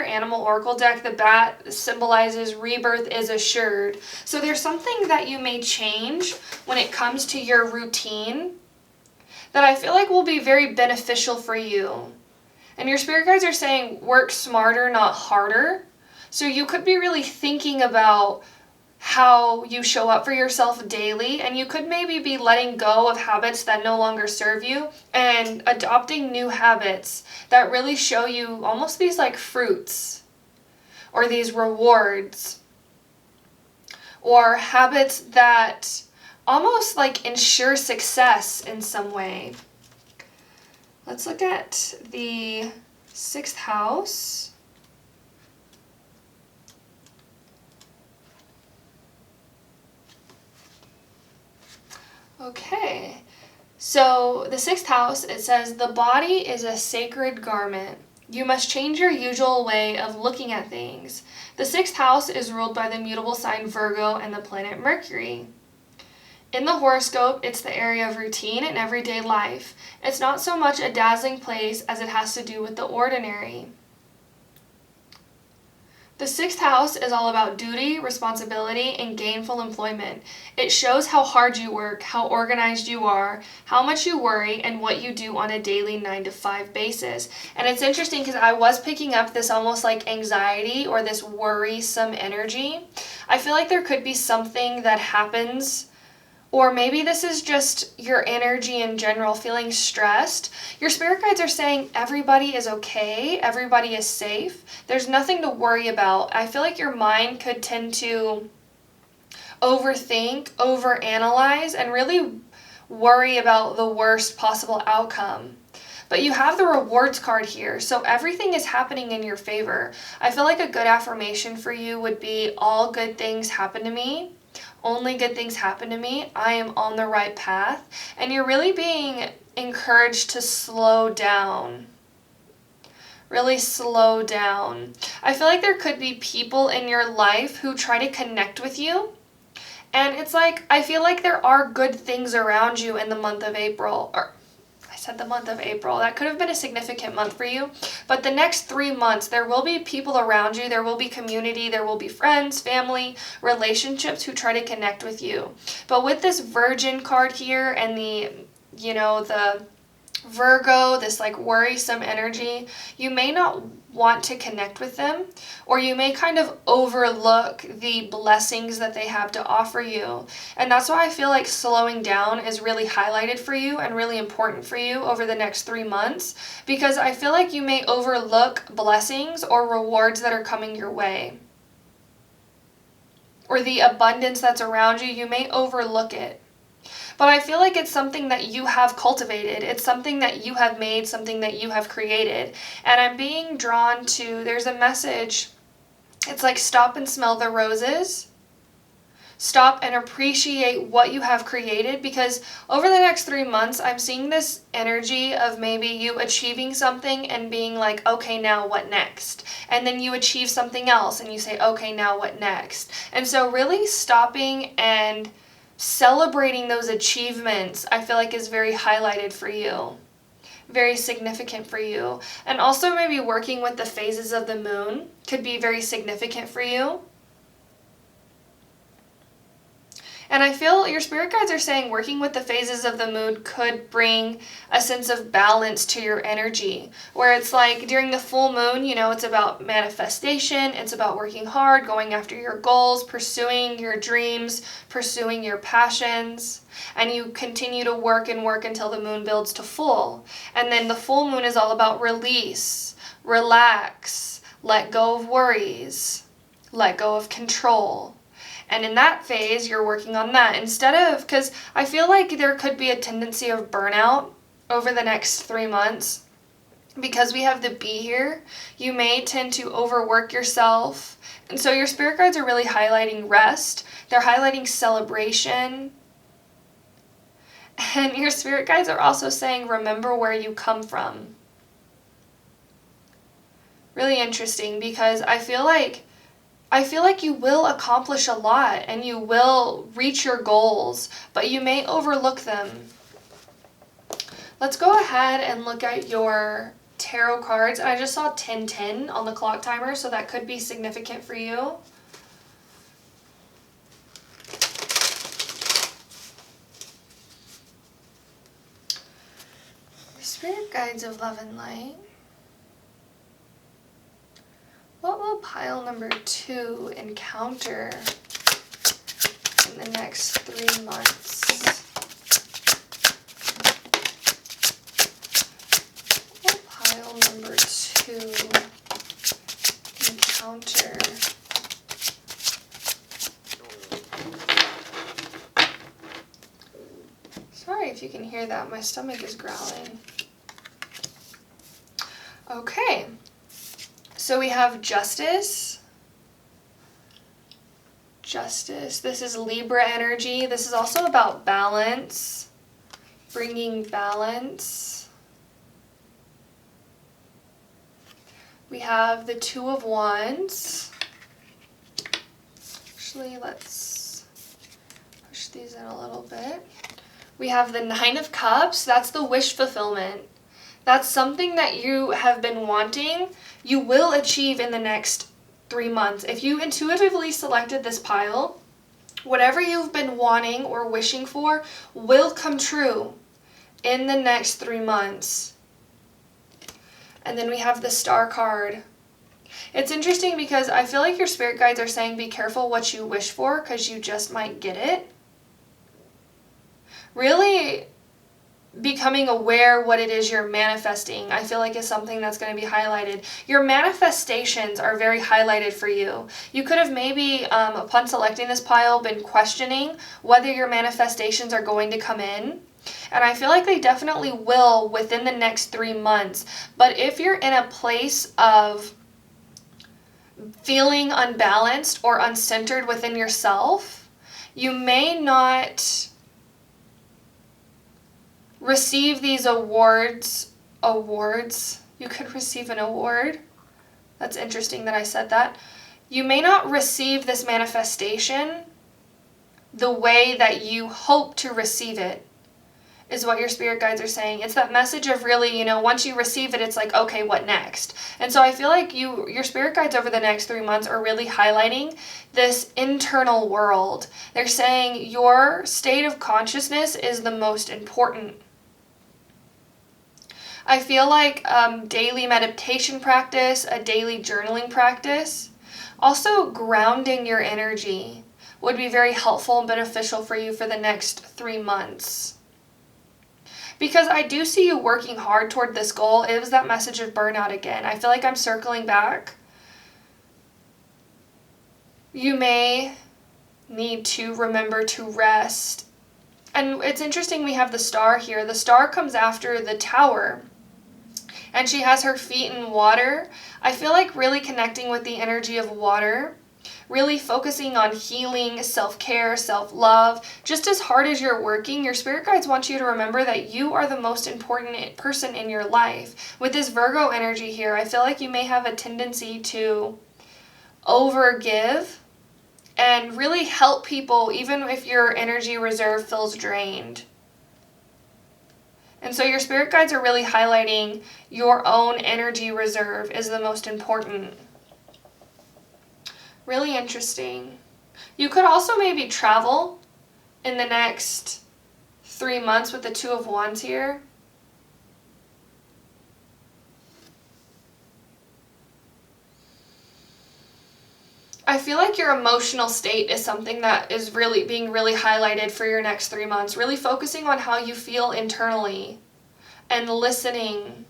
animal oracle deck, the bat symbolizes rebirth is assured. So there's something that you may change when it comes to your routine that I feel like will be very beneficial for you. And your spirit guides are saying work smarter, not harder. So you could be really thinking about how you show up for yourself daily, and you could maybe be letting go of habits that no longer serve you and adopting new habits that really show you almost these like fruits or these rewards or habits that almost like ensure success in some way. Let's look at the 6th house. Okay, so the 6th house, it says, the body is a sacred garment. You must change your usual way of looking at things. The 6th house is ruled by the mutable sign Virgo and the planet Mercury. In the horoscope, it's the area of routine and everyday life. It's not so much a dazzling place as it has to do with the ordinary. The 6th house is all about duty, responsibility, and gainful employment. It shows how hard you work, how organized you are, how much you worry, and what you do on a daily 9-to-5 basis. And it's interesting because I was picking up this almost like anxiety or this worrisome energy. I feel like there could be something that happens, or maybe this is just your energy in general, feeling stressed. Your spirit guides are saying everybody is okay, everybody is safe. There's nothing to worry about. I feel like your mind could tend to overthink, overanalyze, and really worry about the worst possible outcome. But you have the rewards card here, so everything is happening in your favor. I feel like a good affirmation for you would be, all good things happen to me. Only good things happen to me. I am on the right path. And you're really being encouraged to slow down. Really slow down. I feel like there could be people in your life who try to connect with you. And it's like, I feel like there are good things around you in the month of April. The month of April. That could have been a significant month for you. But the next 3 months, there will be people around you, there will be community, there will be friends, family, relationships who try to connect with you. But with this Virgin card here and the Virgo, this like worrisome energy, you may not want to connect with them, or you may kind of overlook the blessings that they have to offer you. And that's why I feel like slowing down is really highlighted for you and really important for you over the next 3 months, because I feel like you may overlook blessings or rewards that are coming your way. Or the abundance that's around you, you may overlook it. But I feel like it's something that you have cultivated. It's something that you have made, something that you have created. And I'm being drawn to, there's a message. It's like, stop and smell the roses. Stop and appreciate what you have created, because over the next 3 months, I'm seeing this energy of maybe you achieving something and being like, okay, now what next? And then you achieve something else and you say, okay, now what next? And so really stopping and celebrating those achievements, I feel like is very highlighted for you, very significant for you. And also maybe working with the phases of the moon could be very significant for you. And I feel your spirit guides are saying working with the phases of the moon could bring a sense of balance to your energy, where it's like during the full moon, it's about manifestation, it's about working hard, going after your goals, pursuing your dreams, pursuing your passions, and you continue to work and work until the moon builds to full. And then the full moon is all about release, relax, let go of worries, let go of control. And in that phase, you're working on that instead of, because I feel like there could be a tendency of burnout over the next 3 months. Because we have the bee here, you may tend to overwork yourself. And so your spirit guides are really highlighting rest. They're highlighting celebration. And your spirit guides are also saying, remember where you come from. Really interesting, because I feel like you will accomplish a lot and you will reach your goals, but you may overlook them. Let's go ahead and look at your tarot cards. I just saw 10:10 on the clock timer, so that could be significant for you. Spirit guides of love and light. What will pile number 2 encounter in the next 3 months? What will pile number 2 encounter? Sorry if you can hear that, my stomach is growling. Okay, so we have Justice. Justice. This is Libra energy. This is also about balance, bringing balance. We have the Two of Wands. Actually, let's push these in a little bit. We have the Nine of Cups. That's the wish fulfillment. That's something that you have been wanting, you will achieve in the next 3 months. If you intuitively selected this pile, whatever you've been wanting or wishing for will come true in the next 3 months. And then we have the Star card. It's interesting because I feel like your spirit guides are saying be careful what you wish for because you just might get it. Really becoming aware what it is you're manifesting, I feel like is something that's going to be highlighted. Your manifestations are very highlighted for you. You could have maybe, upon selecting this pile, been questioning whether your manifestations are going to come in. And I feel like they definitely will within the next 3 months. But if you're in a place of feeling unbalanced or uncentered within yourself, you may not receive these awards. You could receive an award. That's interesting that I said that. You may not receive this manifestation the way that you hope to receive it, is what your spirit guides are saying. It's that message of really, once you receive it, it's like, okay, what next? And so I feel like your spirit guides over the next 3 months are really highlighting this internal world. They're saying your state of consciousness is the most important. I feel like daily meditation practice, a daily journaling practice, also grounding your energy would be very helpful and beneficial for you for the next 3 months. Because I do see you working hard toward this goal. It was that message of burnout again. I feel like I'm circling back. You may need to remember to rest. And it's interesting we have the Star here. The Star comes after the Tower. And she has her feet in water. I feel like really connecting with the energy of water, really focusing on healing, self-care, self-love. Just as hard as you're working, your spirit guides want you to remember that you are the most important person in your life. With this Virgo energy here, I feel like you may have a tendency to overgive and really help people even if your energy reserve feels drained. And so your spirit guides are really highlighting your own energy reserve is the most important. Really interesting. You could also maybe travel in the next 3 months with the Two of Wands here. I feel like your emotional state is something that is really being really highlighted for your next 3 months. Really focusing on how you feel internally and listening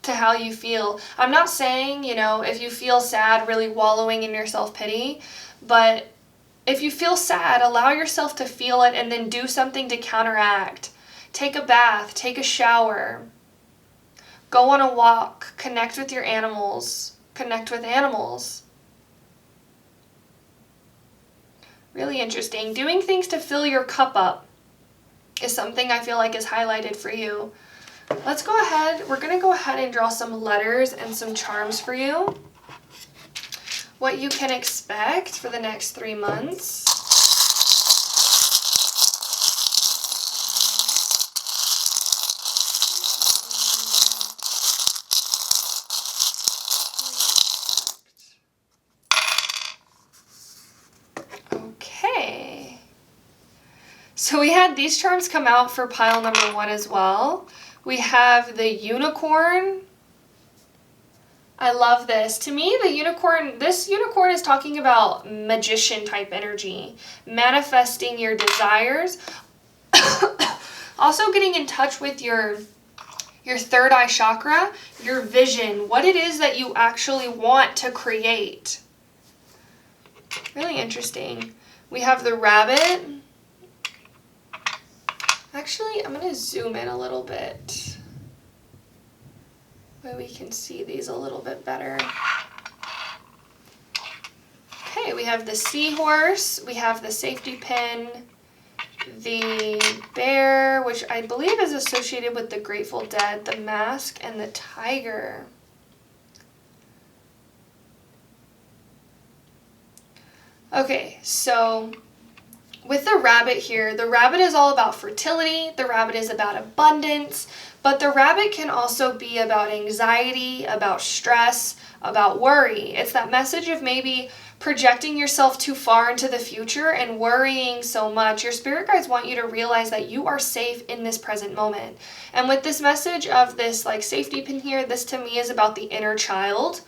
to how you feel. I'm not saying, if you feel sad, really wallowing in your self-pity, but if you feel sad, allow yourself to feel it and then do something to counteract. Take a bath, take a shower, go on a walk, connect with your animals, connect with animals. Really interesting. Doing things to fill your cup up is something I feel like is highlighted for you. Let's go ahead. We're going to go ahead and draw some letters and some charms for you. What you can expect for the next 3 months. Okay. So we had these charms come out for pile number 1 as well. We have the Unicorn. I love this. To me, this unicorn is talking about magician type energy, manifesting your desires, also getting in touch with your third eye chakra, your vision, what it is that you actually want to create. Really interesting. We have the rabbit. Actually, I'm going to zoom in a little bit, where we can see these a little bit better. Okay, we have the seahorse, we have the safety pin, the bear, which I believe is associated with the Grateful Dead, the mask, and the tiger. Okay, so with the rabbit here, the rabbit is all about fertility, the rabbit is about abundance, but the rabbit can also be about anxiety, about stress, about worry. It's that message of maybe projecting yourself too far into the future and worrying so much. Your spirit guides want you to realize that you are safe in this present moment. And with this message of this like safety pin here, this to me is about the inner child.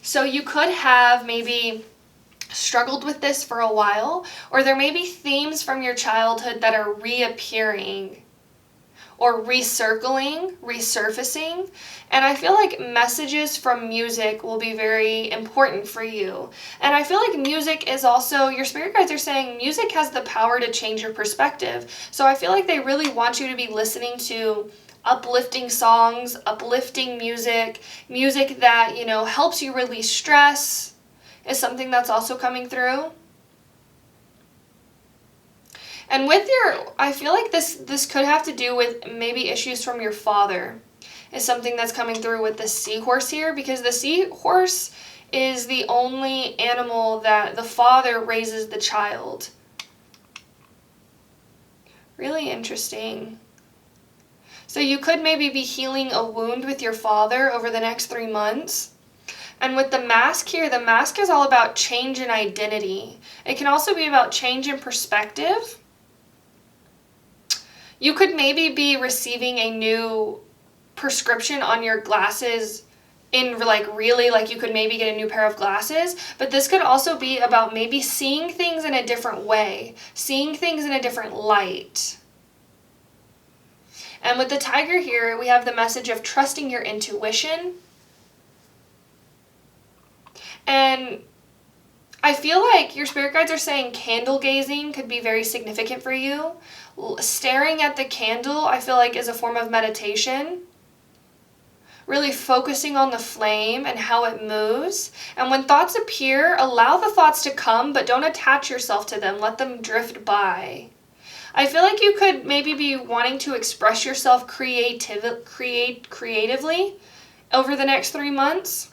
So you could have maybe struggled with this for a while, or there may be themes from your childhood that are reappearing or recircling, resurfacing, and I feel like messages from music will be very important for you. And I feel like music is also, your spirit guides are saying music has the power to change your perspective. So I feel like they really want you to be listening to uplifting songs, uplifting music, music that, you know, helps you release stress, is something that's also coming through. And with I feel like this could have to do with maybe issues from your father, is something that's coming through with the seahorse here, because the seahorse is the only animal that the father raises the child. Really interesting. So you could maybe be healing a wound with your father over the next 3 months. And with the mask here, the mask is all about change in identity. It can also be about change in perspective. You could maybe be receiving a new prescription on your glasses in really you could maybe get a new pair of glasses, but this could also be about maybe seeing things in a different way, seeing things in a different light. And with the tiger here, we have the message of trusting your intuition. And I feel like your spirit guides are saying candle gazing could be very significant for you. Staring at the candle, I feel like, is a form of meditation. Really focusing on the flame and how it moves. And when thoughts appear, allow the thoughts to come, but don't attach yourself to them. Let them drift by. I feel like you could maybe be wanting to express yourself creatively over the next 3 months.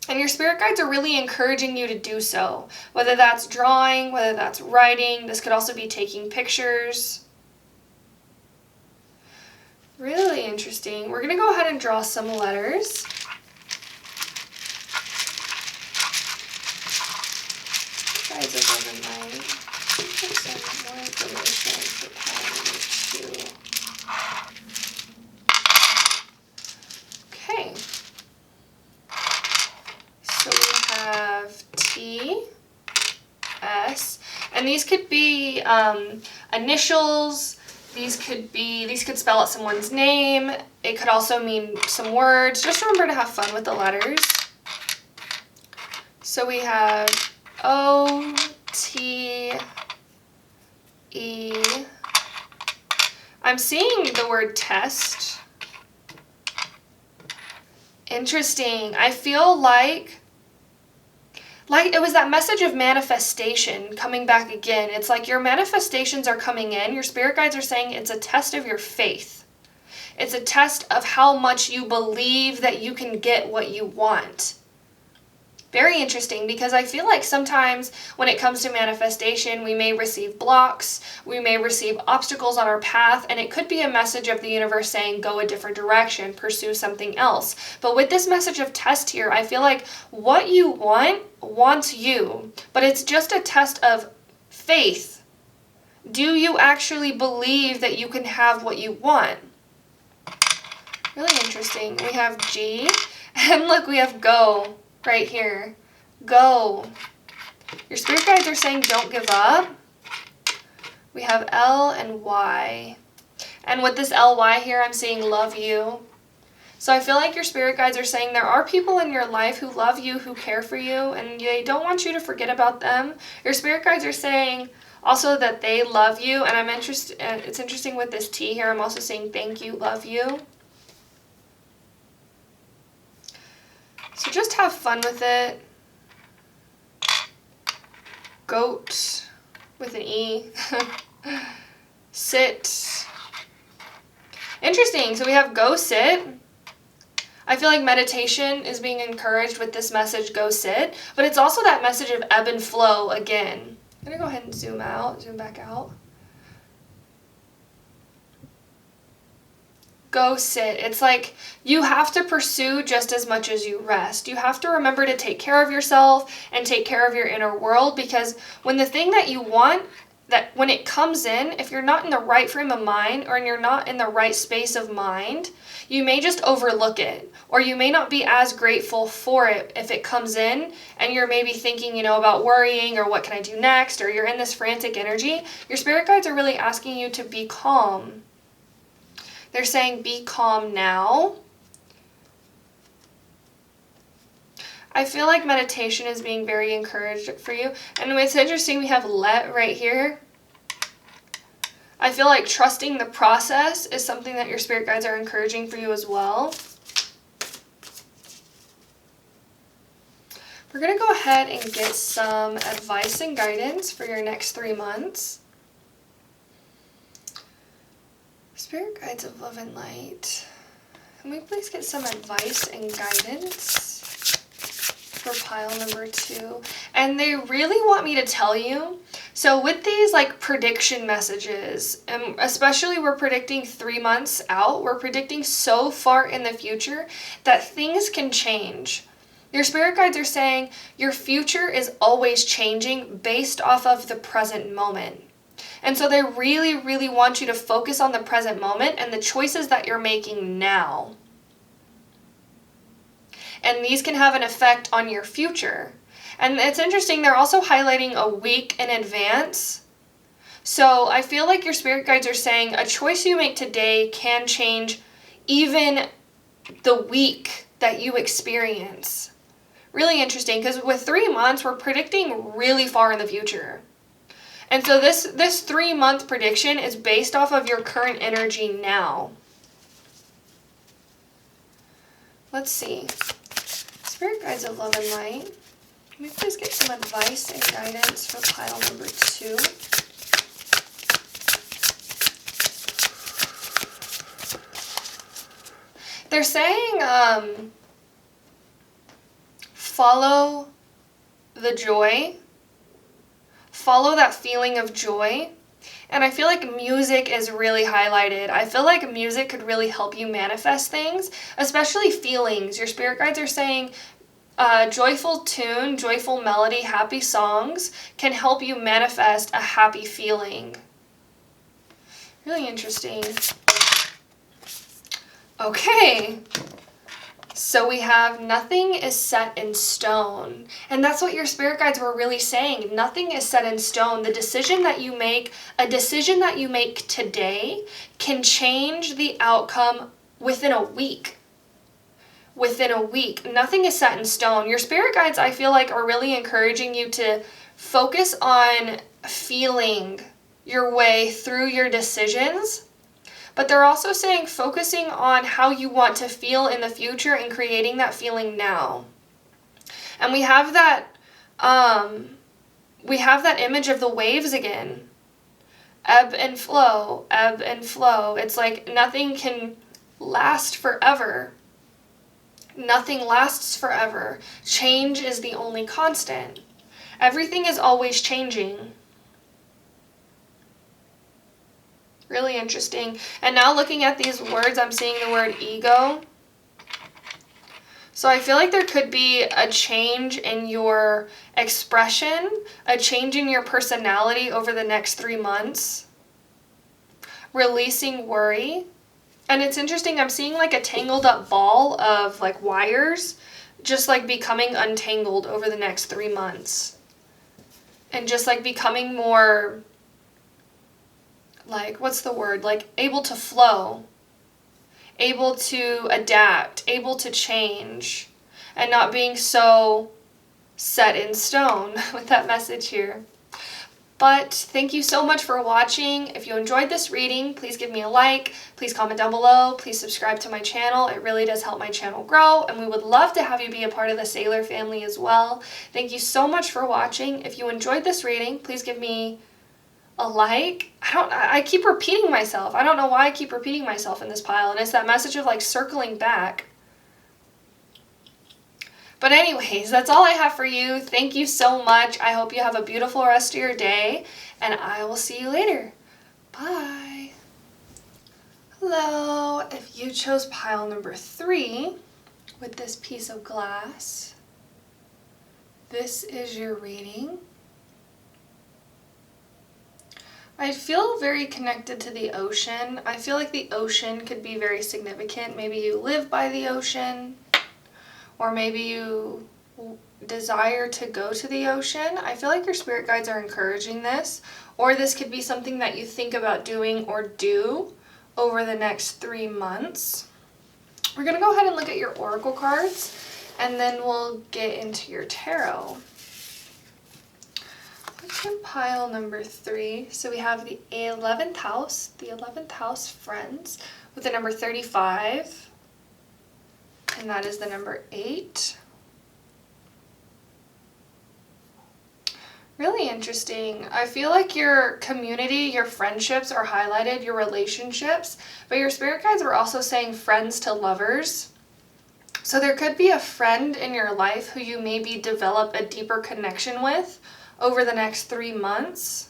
And your spirit guides are really encouraging you to do so. Whether that's drawing, whether that's writing, this could also be taking pictures. Really interesting. We're going to go ahead and draw some letters. Guys of overnight. Get some more information for pattern 2. Okay. So we have T, S, and these could be initials. These could spell out someone's name. It could also mean some words. Just remember to have fun with the letters. So we have O, T, E. I'm seeing the word test. Interesting. I feel like it was that message of manifestation coming back again. It's like your manifestations are coming in. Your spirit guides are saying it's a test of your faith. It's a test of how much you believe that you can get what you want. Very interesting, because I feel like sometimes when it comes to manifestation, we may receive blocks, we may receive obstacles on our path, and it could be a message of the universe saying, go a different direction, pursue something else. But with this message of test here, I feel like what you want wants you, but it's just a test of faith. Do you actually believe that you can have what you want? Really interesting. We have G. And look, we have go right here. Go. Your spirit guides are saying don't give up. We have L and Y. And with this LY here, I'm seeing love you. So I feel like your spirit guides are saying there are people in your life who love you, who care for you, and they don't want you to forget about them. Your spirit guides are saying also that they love you, and I'm interested. It's interesting with this T here. I'm also saying thank you, love you. So just have fun with it. Goat with an E. Sit. Interesting. So we have go sit. I feel like meditation is being encouraged with this message, go sit. But it's also that message of ebb and flow again. I'm going to go ahead and zoom back out. Go sit. It's like you have to pursue just as much as you rest. You have to remember to take care of yourself and take care of your inner world, because when the thing that you want, that when it comes in, if you're not in the right frame of mind or you're not in the right space of mind, you may just overlook it, or you may not be as grateful for it if it comes in and you're maybe thinking, about worrying or what can I do next, or you're in this frantic energy. Your spirit guides are really asking you to be calm. They're saying be calm now. I feel like meditation is being very encouraged for you. And it's interesting, we have let right here. I feel like trusting the process is something that your spirit guides are encouraging for you as well. We're going to go ahead and get some advice and guidance for your next 3 months. Spirit guides of love and light, can we please get some advice and guidance for pile number 2? And they really want me to tell you, so with these prediction messages, and especially we're predicting 3 months out, we're predicting so far in the future that things can change. Your spirit guides are saying your future is always changing based off of the present moment. And so they really, really want you to focus on the present moment and the choices that you're making now. And these can have an effect on your future. And it's interesting, they're also highlighting a week in advance. So I feel like your spirit guides are saying a choice you make today can change even the week that you experience. Really interesting, because with 3 months, we're predicting really far in the future. And so this 3-month prediction is based off of your current energy now. Let's see. Spirit guides of love and light. Can we please get some advice and guidance for pile number 2? They're saying follow the joy. Follow that feeling of joy. And I feel like music is really highlighted. I feel like music could really help you manifest things, especially feelings. Your spirit guides are saying joyful tune, joyful melody, happy songs can help you manifest a happy feeling. Really interesting. Okay. So we have nothing is set in stone. And that's what your spirit guides were really saying. Nothing is set in stone. The decision that you make, a decision that you make today can change the outcome within a week. Within a week. Nothing is set in stone. Your spirit guides, I feel like, are really encouraging you to focus on feeling your way through your decisions. But they're also saying focusing on how you want to feel in the future and creating that feeling now. And we have that image of the waves again. Ebb and flow, ebb and flow. It's like nothing can last forever. Nothing lasts forever. Change is the only constant. Everything is always changing. Really interesting. And now looking at these words, I'm seeing the word ego. So I feel like there could be a change in your expression, a change in your personality over the next 3 months. Releasing worry. And it's interesting, I'm seeing like a tangled up ball of like wires just like becoming untangled over the next 3 months. And just like becoming more, like, what's the word? Like able to flow, able to adapt, able to change, and not being so set in stone with that message here. But thank you so much for watching. If you enjoyed this reading, please give me a like, please comment down below, please subscribe to my channel. It really does help my channel grow, and we would love to have you be a part of the Sailor family as well. Thank you so much for watching. If you enjoyed this reading, please give me a like. I keep repeating myself. I don't know why I keep repeating myself in this pile, and it's that message of like circling back. But anyways, that's all I have for you. Thank you so much. I hope you have a beautiful rest of your day, and I will see you later. Bye. Hello. If you chose pile number 3 with this piece of glass, this is your reading. I feel very connected to the ocean. I feel like the ocean could be very significant. Maybe you live by the ocean, or maybe you desire to go to the ocean. I feel like your spirit guides are encouraging this, or this could be something that you think about doing or do over the next 3 months. We're going to go ahead and look at your oracle cards, and then we'll get into your tarot. Let's do pile number 3. So we have the 11th house friends, with the number 35. And that is the number 8. Really interesting. I feel like your community, your friendships are highlighted, your relationships, but your spirit guides were also saying friends to lovers. So there could be a friend in your life who you maybe develop a deeper connection with over the next 3 months.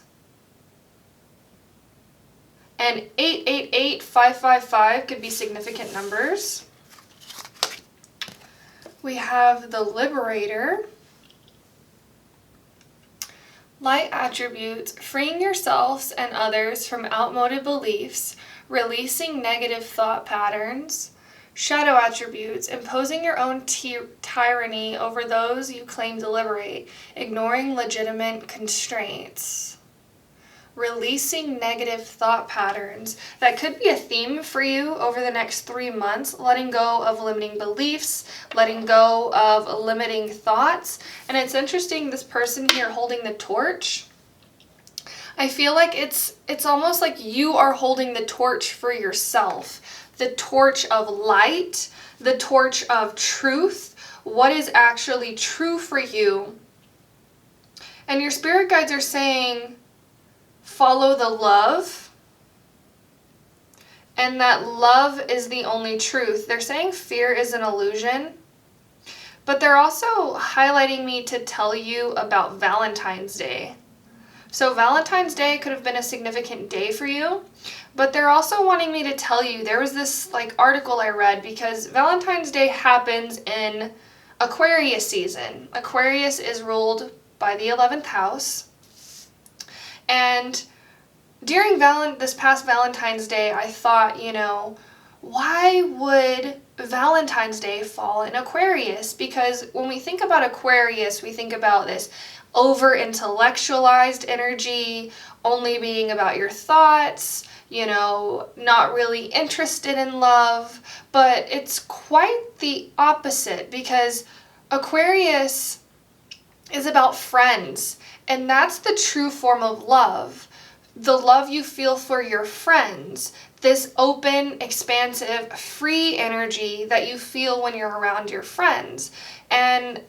And 888, 555 could be significant numbers. We have the Liberator. Light attributes: freeing yourselves and others from outmoded beliefs, releasing negative thought patterns. Shadow attributes: imposing your own tyranny over those you claim to liberate, ignoring legitimate constraints. Releasing negative thought patterns. That could be a theme for you over the next 3 months, letting go of limiting beliefs, letting go of limiting thoughts. And it's interesting, this person here holding the torch, I feel like it's almost like you are holding the torch for yourself. The torch of light, the torch of truth, what is actually true for you. And your spirit guides are saying, follow the love, and that love is the only truth. They're saying fear is an illusion, but they're also highlighting me to tell you about Valentine's Day. So Valentine's Day could have been a significant day for you, but they're also wanting me to tell you, there was this like article I read, because Valentine's Day happens in Aquarius season. Aquarius is ruled by the 11th house. And during this past Valentine's Day, I thought, why would Valentine's Day fall in Aquarius? Because when we think about Aquarius, we think about this over-intellectualized energy, only being about your thoughts, not really interested in love. But it's quite the opposite, because Aquarius is about friends, and that's the true form of love. The love you feel for your friends, this open, expansive, free energy that you feel when you're around your friends. And,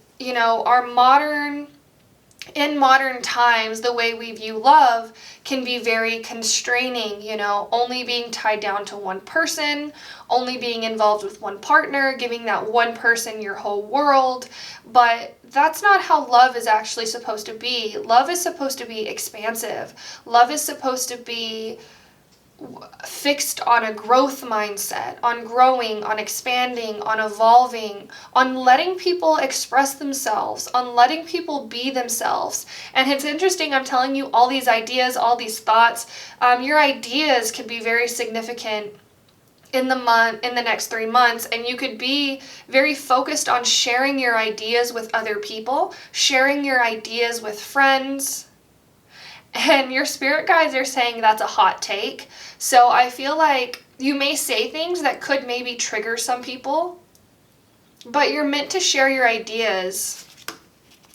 in modern times, the way we view love can be very constraining, only being tied down to one person, only being involved with one partner, giving that one person your whole world. But that's not how love is actually supposed to be. Love is supposed to be expansive. Love is supposed to be fixed on a growth mindset, on growing, on expanding, on evolving, on letting people express themselves, on letting people be themselves. And it's interesting, I'm telling you all these ideas, all these thoughts. Your ideas could be very significant in the next 3 months, and you could be very focused on sharing your ideas with other people, sharing your ideas with friends. And your spirit guides are saying that's a hot take. So I feel like you may say things that could maybe trigger some people, but you're meant to share your ideas.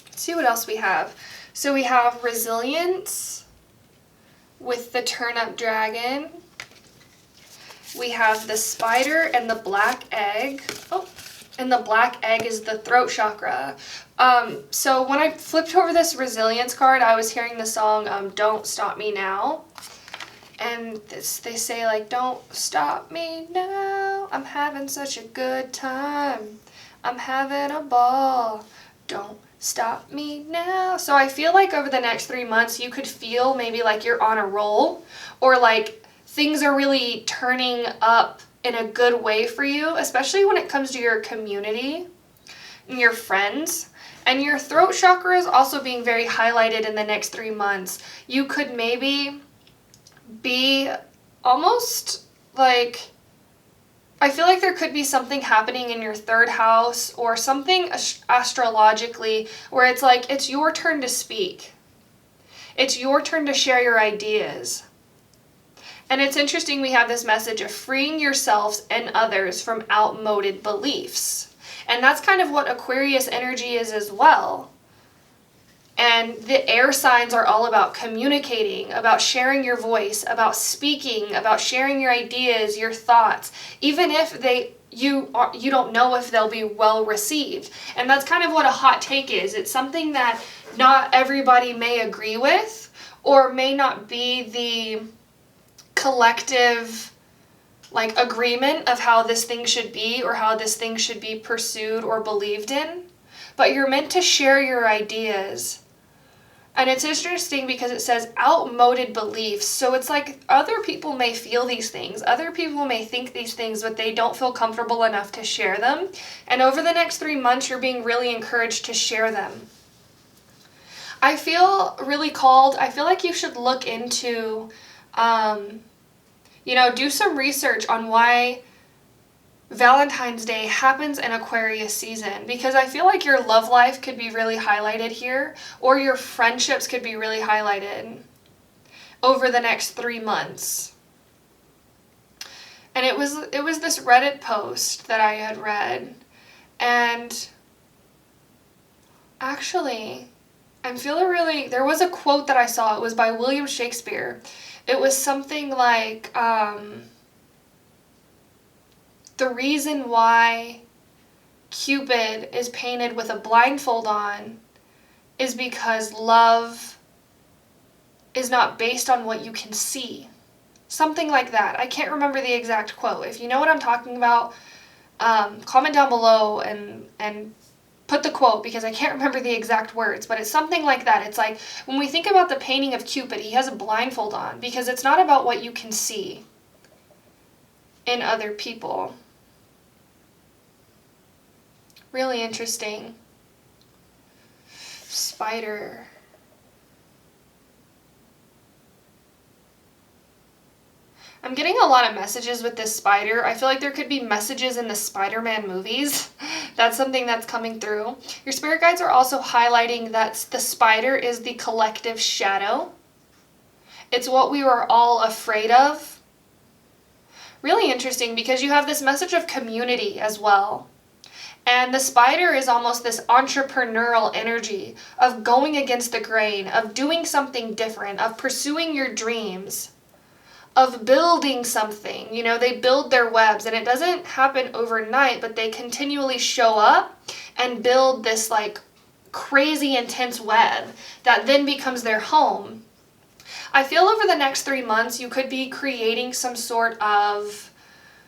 Let's see what else we have. So we have resilience with the turnip dragon. We have the spider and the black egg. Oh, and the black egg is the throat chakra. So when I flipped over this resilience card, I was hearing the song Don't Stop Me Now. And they say like, don't stop me now. I'm having such a good time. I'm having a ball. Don't stop me now. So I feel like over the next 3 months, you could feel maybe like you're on a roll, or like things are really turning up in a good way for you, especially when it comes to your community and your friends. And your throat chakra is also being very highlighted in the next 3 months. You could maybe be almost like, I feel like there could be something happening in your 3rd house or something astrologically where it's like, it's your turn to speak. It's your turn to share your ideas. And it's interesting, we have this message of freeing yourselves and others from outmoded beliefs. And that's kind of what Aquarius energy is as well. And the air signs are all about communicating, about sharing your voice, about speaking, about sharing your ideas, your thoughts, even if you don't know if they'll be well received. And that's kind of what a hot take is. It's something that not everybody may agree with, or may not be the collective like agreement of how this thing should be, or how this thing should be pursued or believed in, but you're meant to share your ideas. And it's interesting because it says outmoded beliefs, so it's like other people may feel these things, other people may think these things, but they don't feel comfortable enough to share them. And over the next 3 months, you're being really encouraged to share them. I feel really called. I feel like you should look into do some research on why Valentine's Day happens in Aquarius season, because I feel like your love life could be really highlighted here, or your friendships could be really highlighted over the next 3 months. And it was this Reddit post that I had read, and actually, I'm feeling really, there was a quote that I saw, it was by William Shakespeare. It was something like, the reason why Cupid is painted with a blindfold on is because love is not based on what you can see. Something like that. I can't remember the exact quote. If you know what I'm talking about, comment down below and put the quote, because I can't remember the exact words, but it's something like that. It's like, when we think about the painting of Cupid, he has a blindfold on, because it's not about what you can see in other people. Really interesting. Spider. I'm getting a lot of messages with this spider. I feel like there could be messages in the Spider-Man movies. That's something that's coming through. Your spirit guides are also highlighting that the spider is the collective shadow. It's what we were all afraid of. Really interesting, because you have this message of community as well. And the spider is almost this entrepreneurial energy of going against the grain, of doing something different, of pursuing your dreams, of building something. They build their webs, and it doesn't happen overnight, but they continually show up and build this like crazy intense web that then becomes their home. I feel over the next 3 months, you could be creating some sort of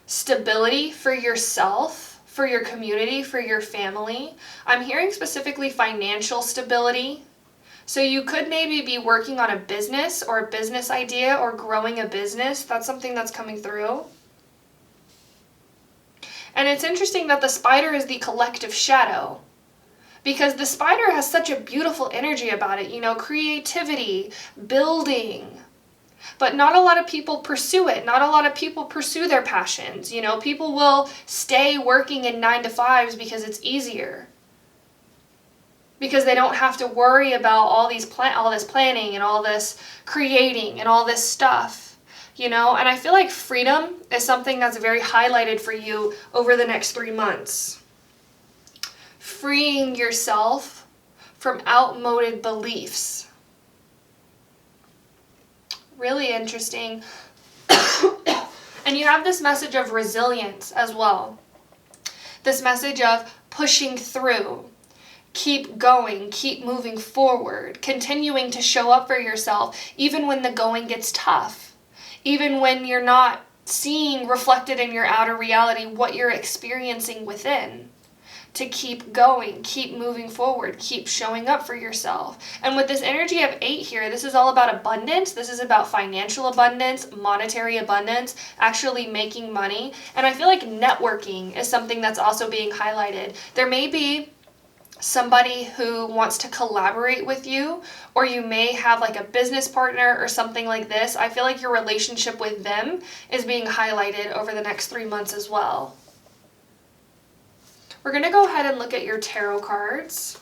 stability for yourself, for your community, for your family. I'm hearing specifically financial stability. So you could maybe be working on a business or a business idea, or growing a business. That's something that's coming through. And it's interesting that the spider is the collective shadow, because the spider has such a beautiful energy about it, creativity, building. But not a lot of people pursue it. Not a lot of people pursue their passions. You know, people will stay working in 9-to-5s because it's easier. Because they don't have to worry about all this planning and all this creating and all this stuff. You know, and I feel like freedom is something that's very highlighted for you over the next 3 months. Freeing yourself from outmoded beliefs. Really interesting. And you have this message of resilience as well. This message of pushing through. Keep going, keep moving forward, continuing to show up for yourself, even when the going gets tough. Even when you're not seeing reflected in your outer reality what you're experiencing within. To keep going, keep moving forward, keep showing up for yourself. And with this energy of 8 here, this is all about abundance. This is about financial abundance, monetary abundance, actually making money. And I feel like networking is something that's also being highlighted. There may be somebody who wants to collaborate with you, or you may have like a business partner or something like this. I feel like your relationship with them is being highlighted over the next 3 months as well. We're going to go ahead and look at your tarot cards.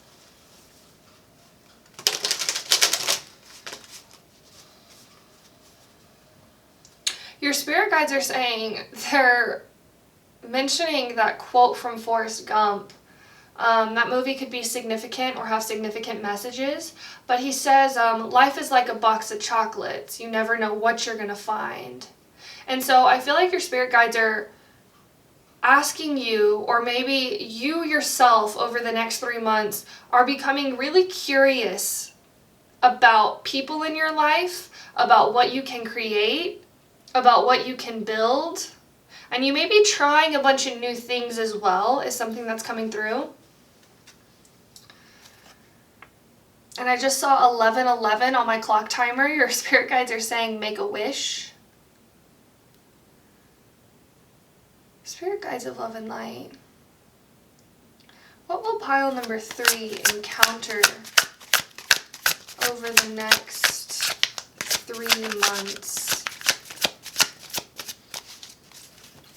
Your spirit guides are saying, they're mentioning that quote from Forrest Gump. That movie could be significant or have significant messages, but he says, life is like a box of chocolates. You never know what you're going to find. And so I feel like your spirit guides are asking you, or maybe you yourself over the next 3 months are becoming really curious about people in your life, about what you can create, about what you can build. And you may be trying a bunch of new things as well, is something that's coming through. And I just saw 11:11 on my clock timer. Your spirit guides are saying make a wish. Spirit guides of love and light. What will pile number 3 encounter over the next 3 months?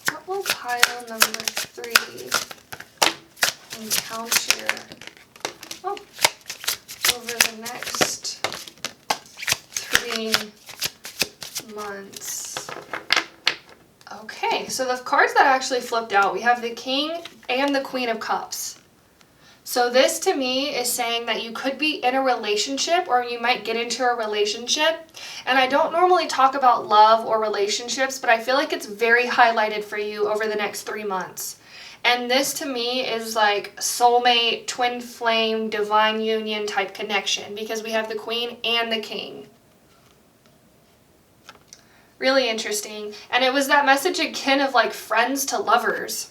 What will pile number 3 encounter over the next 3 months? Okay, so the cards that actually flipped out, we have the King and the Queen of Cups. So this to me is saying that you could be in a relationship, or you might get into a relationship. And I don't normally talk about love or relationships, but I feel like it's very highlighted for you over the next 3 months. And this to me is like soulmate, twin flame, divine union type connection, because we have the Queen and the King. Really interesting. And it was that message again of like friends to lovers.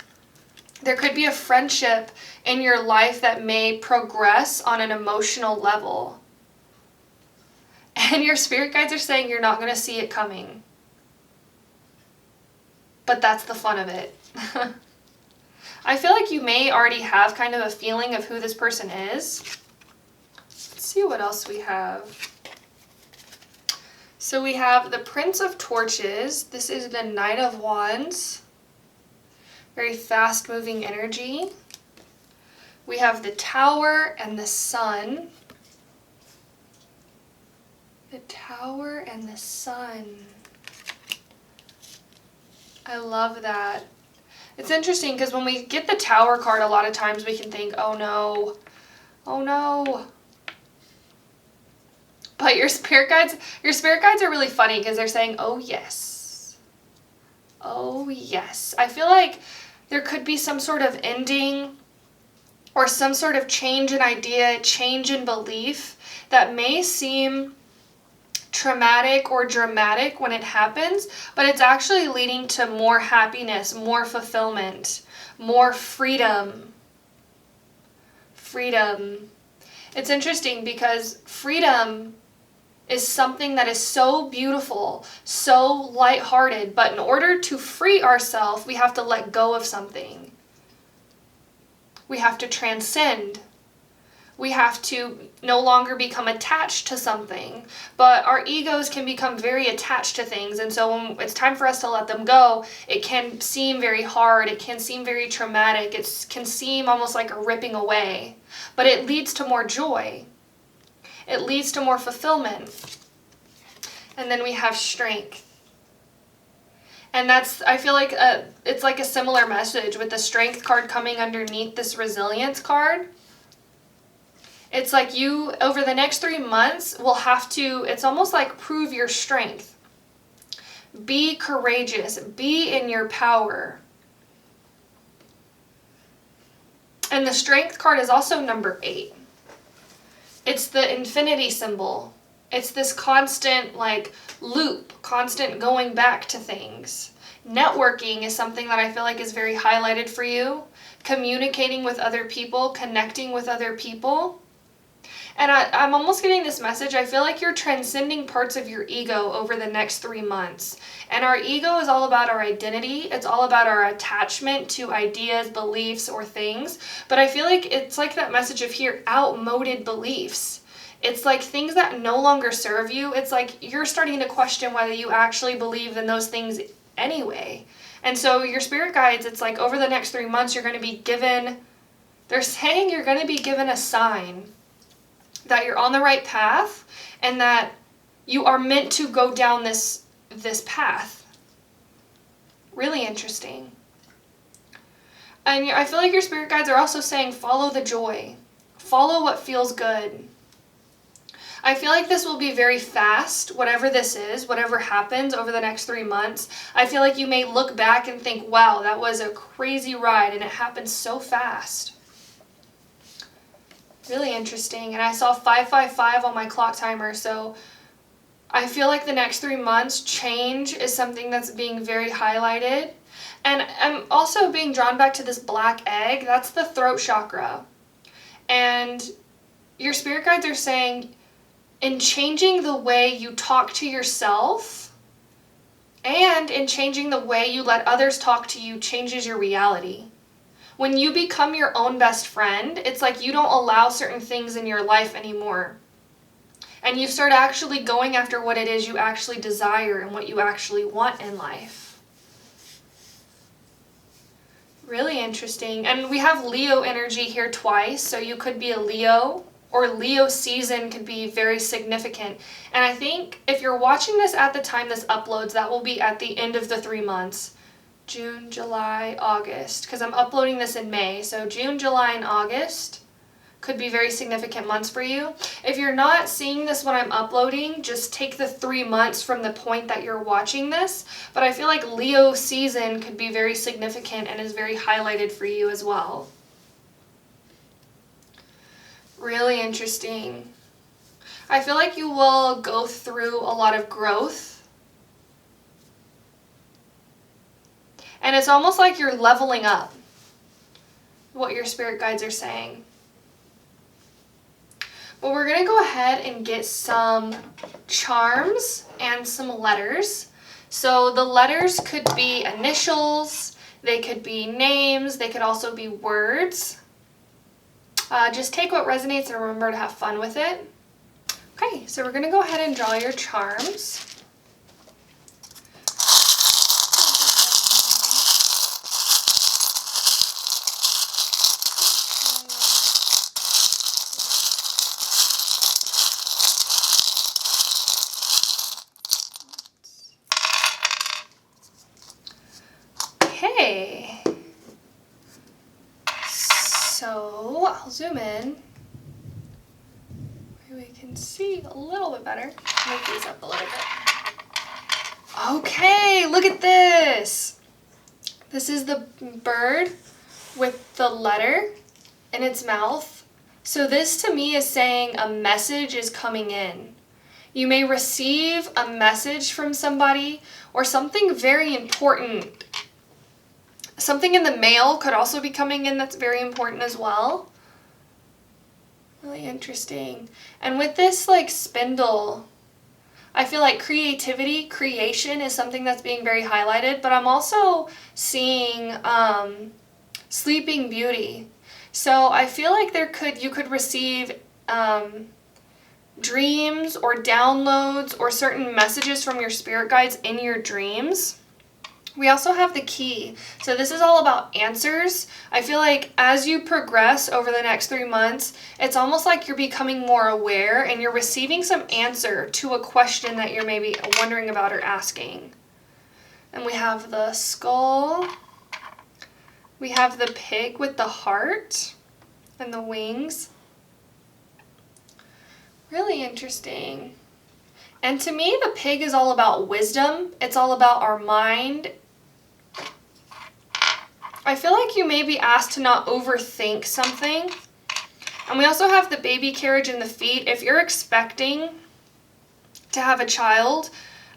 There could be a friendship in your life that may progress on an emotional level. And your spirit guides are saying you're not going to see it coming. But that's the fun of it. I feel like you may already have kind of a feeling of who this person is. Let's see what else we have. So we have the Prince of Torches. This is the Knight of Wands. Very fast moving energy. We have the Tower and the Sun. The Tower and the Sun. I love that. It's interesting because when we get the Tower card, a lot of times we can think, oh no, oh no. But your spirit guides are really funny because they're saying, oh yes. Oh yes. I feel like there could be some sort of ending or some sort of change in idea, change in belief that may seem traumatic or dramatic when it happens, but it's actually leading to more happiness, more fulfillment, more freedom. Freedom. It's interesting because freedom is something that is so beautiful, so lighthearted, but in order to free ourselves, we have to let go of something. We have to transcend. We have to no longer become attached to something, but our egos can become very attached to things. And so when it's time for us to let them go, it can seem very hard. It can seem very traumatic. It can seem almost like a ripping away, but it leads to more joy. It leads to more fulfillment. And then we have strength. And that's, I feel like it's like a similar message with the strength card coming underneath this resilience card. It's like you, over the next 3 months, will have to, it's almost like prove your strength. Be courageous. Be in your power. And the strength card is also number 8. It's the infinity symbol. It's this constant like loop, constant going back to things. Networking is something that I feel like is very highlighted for you. Communicating with other people, connecting with other people. And I'm almost getting this message. I feel like you're transcending parts of your ego over the next 3 months. And our ego is all about our identity. It's all about our attachment to ideas, beliefs, or things. But I feel like it's like that message of here, outmoded beliefs. It's like things that no longer serve you. It's like you're starting to question whether you actually believe in those things anyway. And so your spirit guides, it's like over the next 3 months, you're going to be given, they're saying you're going to be given a sign that you're on the right path and that you are meant to go down this path. Really interesting. And I feel like your spirit guides are also saying follow the joy. Follow what feels good. I feel like this will be very fast, whatever this is, whatever happens over the next 3 months. I feel like you may look back and think, wow, that was a crazy ride and it happened so fast. Really interesting. And I saw 555 on my clock timer, so I feel like the next 3 months, change is something that's being very highlighted. And I'm also being drawn back to this black egg. That's the throat chakra. And your spirit guides are saying, in changing the way you talk to yourself and in changing the way you let others talk to you changes your reality. When you become your own best friend, it's like you don't allow certain things in your life anymore. And you start actually going after what it is you actually desire and what you actually want in life. Really interesting. And we have Leo energy here twice, so you could be a Leo, or Leo season could be very significant. And I think if you're watching this at the time this uploads, that will be at the end of the 3 months. June, July, August, because I'm uploading this in May. So June, July, and August could be very significant months for you. If you're not seeing this when I'm uploading, just take the 3 months from the point that you're watching this. But I feel like Leo season could be very significant and is very highlighted for you as well. Really interesting. I feel like you will go through a lot of growth. And it's almost like you're leveling up, what your spirit guides are saying. Well, we're going to go ahead and get some charms and some letters. So the letters could be initials, they could be names, they could also be words. Just take what resonates and remember to have fun with it. Okay, so we're going to go ahead and draw your charms. Okay, so I'll zoom in. We can see a little bit better. Make these up a little bit. Okay, look at this. This is the bird with the letter in its mouth. So this to me is saying a message is coming in. You may receive a message from somebody or something very important. Something in the mail could also be coming in that's very important as well. Really interesting. And with this like spindle, I feel like creativity, creation is something that's being very highlighted, but I'm also seeing Sleeping Beauty. So I feel like you could receive dreams or downloads or certain messages from your spirit guides in your dreams. We also have the key. So this is all about answers. I feel like as you progress over the next 3 months, it's almost like you're becoming more aware and you're receiving some answer to a question that you're maybe wondering about or asking. And we have the skull. We have the pig with the heart and the wings. Really interesting. And to me, the pig is all about wisdom. It's all about our mind. I feel like you may be asked to not overthink something. And we also have the baby carriage and the feet. If you're expecting to have a child,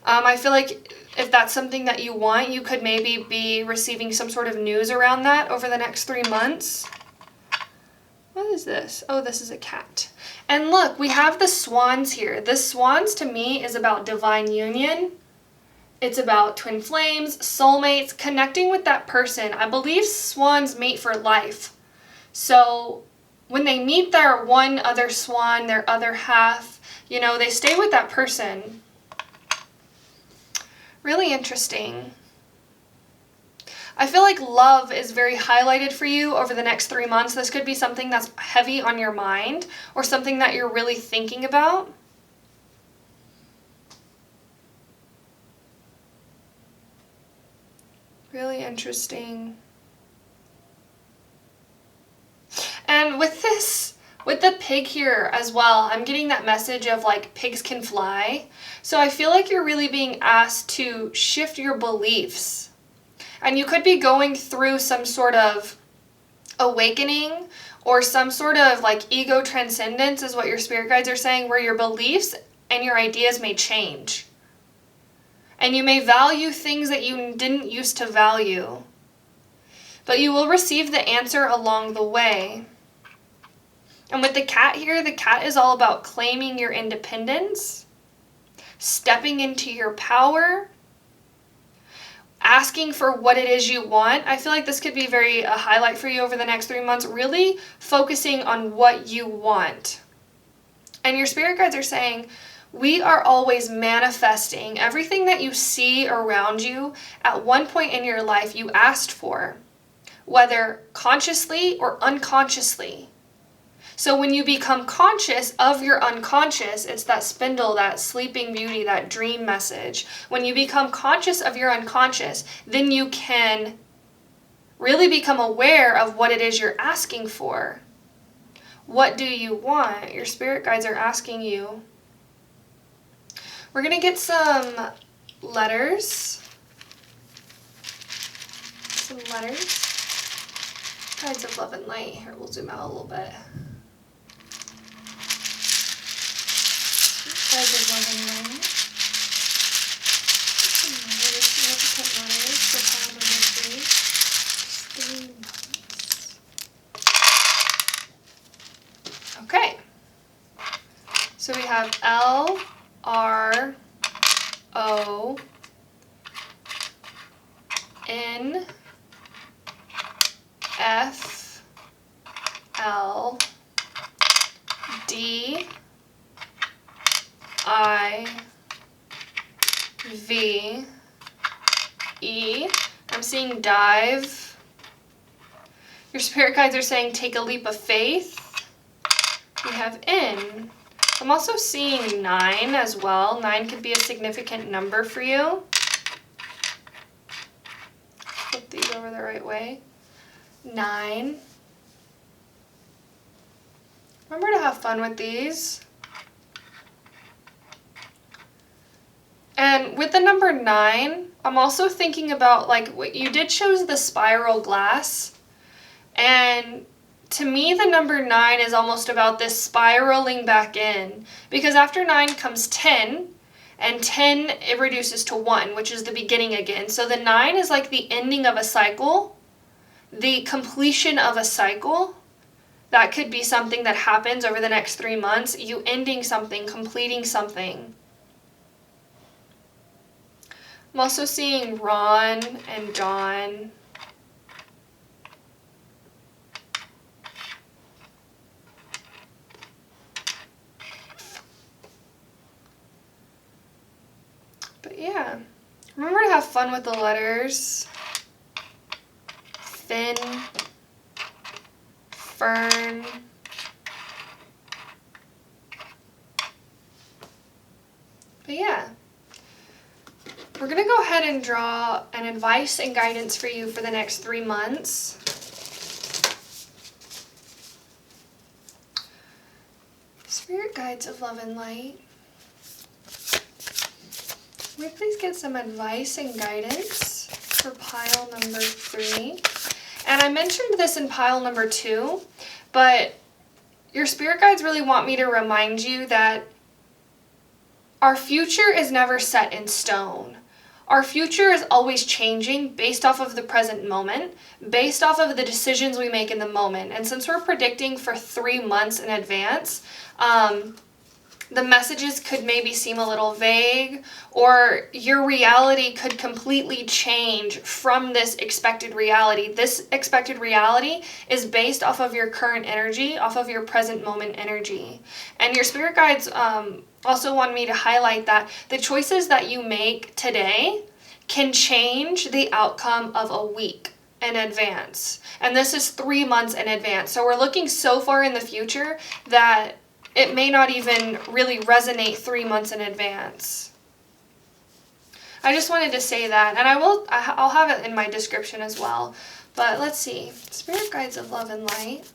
I feel like if that's something that you want, you could maybe be receiving some sort of news around that over the next 3 months. What is this? Oh, this is a cat. And look, we have the swans here. The swans to me is about divine union. It's about twin flames, soulmates, connecting with that person. I believe swans mate for life. So when they meet their one other swan, their other half, you know, they stay with that person. Really interesting. I feel like love is very highlighted for you over the next 3 months. This could be something that's heavy on your mind or something that you're really thinking about. Really interesting. And with the pig here as well, I'm getting that message of like pigs can fly. So I feel like you're really being asked to shift your beliefs. And you could be going through some sort of awakening or some sort of like ego transcendence is what your spirit guides are saying, where your beliefs and your ideas may change. And you may value things that you didn't used to value. But you will receive the answer along the way. And with the cat here, the cat is all about claiming your independence, stepping into your power, asking for what it is you want. I feel like this could be a highlight for you over the next 3 months, really focusing on what you want. And your spirit guides are saying, we are always manifesting everything that you see around you at one point in your life you asked for, whether consciously or unconsciously. So when you become conscious of your unconscious, it's that spindle, that sleeping beauty, that dream message. When you become conscious of your unconscious, then you can really become aware of what it is you're asking for. What do you want? Your spirit guides are asking you. We're going to get some letters. Guides of love and light. Here, we'll zoom out a little bit. Guides of love and light. Significant letters for child number 3. 3 months. Okay. So we have L, R, O, N, F, L, D, I, V, E. I'm seeing dive. Your spirit guides are saying take a leap of faith. We have N. I'm also seeing 9 as well. 9 could be a significant number for you. Flip these over the right way. 9. Remember to have fun with these. And with the number 9, I'm also thinking about, like, what you did choose the spiral glass. And to me, the number 9 is almost about this spiraling back in. Because after 9 comes 10, and 10, it reduces to 1, which is the beginning again. So the 9 is like the ending of a cycle, the completion of a cycle. That could be something that happens over the next 3 months, you ending something, completing something. I'm also seeing Ron and John. But yeah, remember to have fun with the letters. Finn, Fern, but yeah, we're going to go ahead and draw an advice and guidance for you for the next 3 months. Spirit guides of love and light, will you please get some advice and guidance for pile number 3? And I mentioned this in pile number 2, but your spirit guides really want me to remind you that our future is never set in stone. Our future is always changing based off of the present moment, based off of the decisions we make in the moment. And since we're predicting for 3 months in advance, the messages could maybe seem a little vague, or your reality could completely change from this expected reality. This expected reality is based off of your current energy, off of your present moment energy. And your spirit guides also want me to highlight that the choices that you make today can change the outcome of a week in advance. And this is 3 months in advance. So we're looking so far in the future that it may not even really resonate 3 months in advance. I just wanted to say that, and I'll have it in my description as well. But let's see, spirit guides of love and light.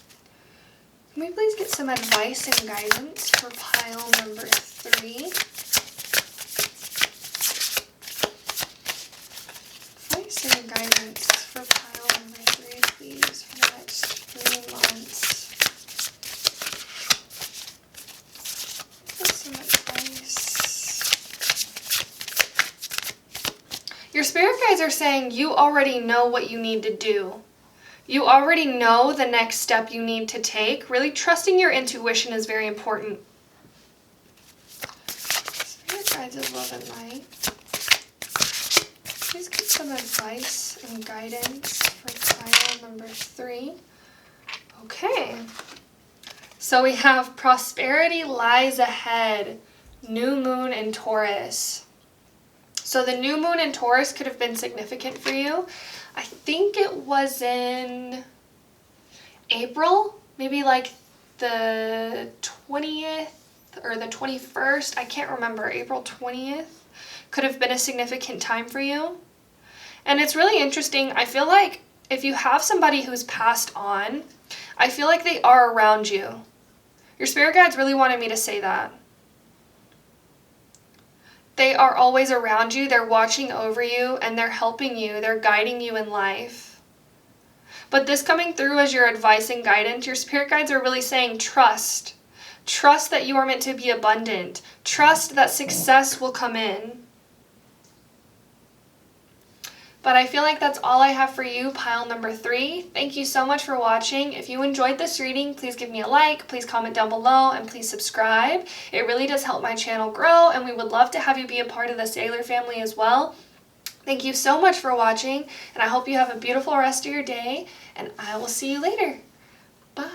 Can we please get some advice and guidance for pile number 3? Advice and guidance for pile number 3, please, for the next 3 months. Some advice. Your spirit guides are saying you already know what you need to do. You already know the next step you need to take. Really trusting your intuition is very important. Spirit guides of love and light. Please get some advice and guidance for pile number 3. Okay. So we have prosperity lies ahead, new moon in Taurus. So the new moon in Taurus could have been significant for you. I think it was in April, maybe like the 20th or the 21st. I can't remember. April 20th could have been a significant time for you. And it's really interesting. I feel like if you have somebody who's passed on, I feel like they are around you. Your spirit guides really wanted me to say that. They are always around you, they're watching over you, and they're helping you, they're guiding you in life. But this coming through as your advice and guidance, your spirit guides are really saying trust. Trust that you are meant to be abundant. Trust that success will come in. But I feel like that's all I have for you, pile number 3. Thank you so much for watching. If you enjoyed this reading, please give me a like, please comment down below, and please subscribe. It really does help my channel grow, and we would love to have you be a part of the Sailor family as well. Thank you so much for watching, and I hope you have a beautiful rest of your day, and I will see you later. Bye.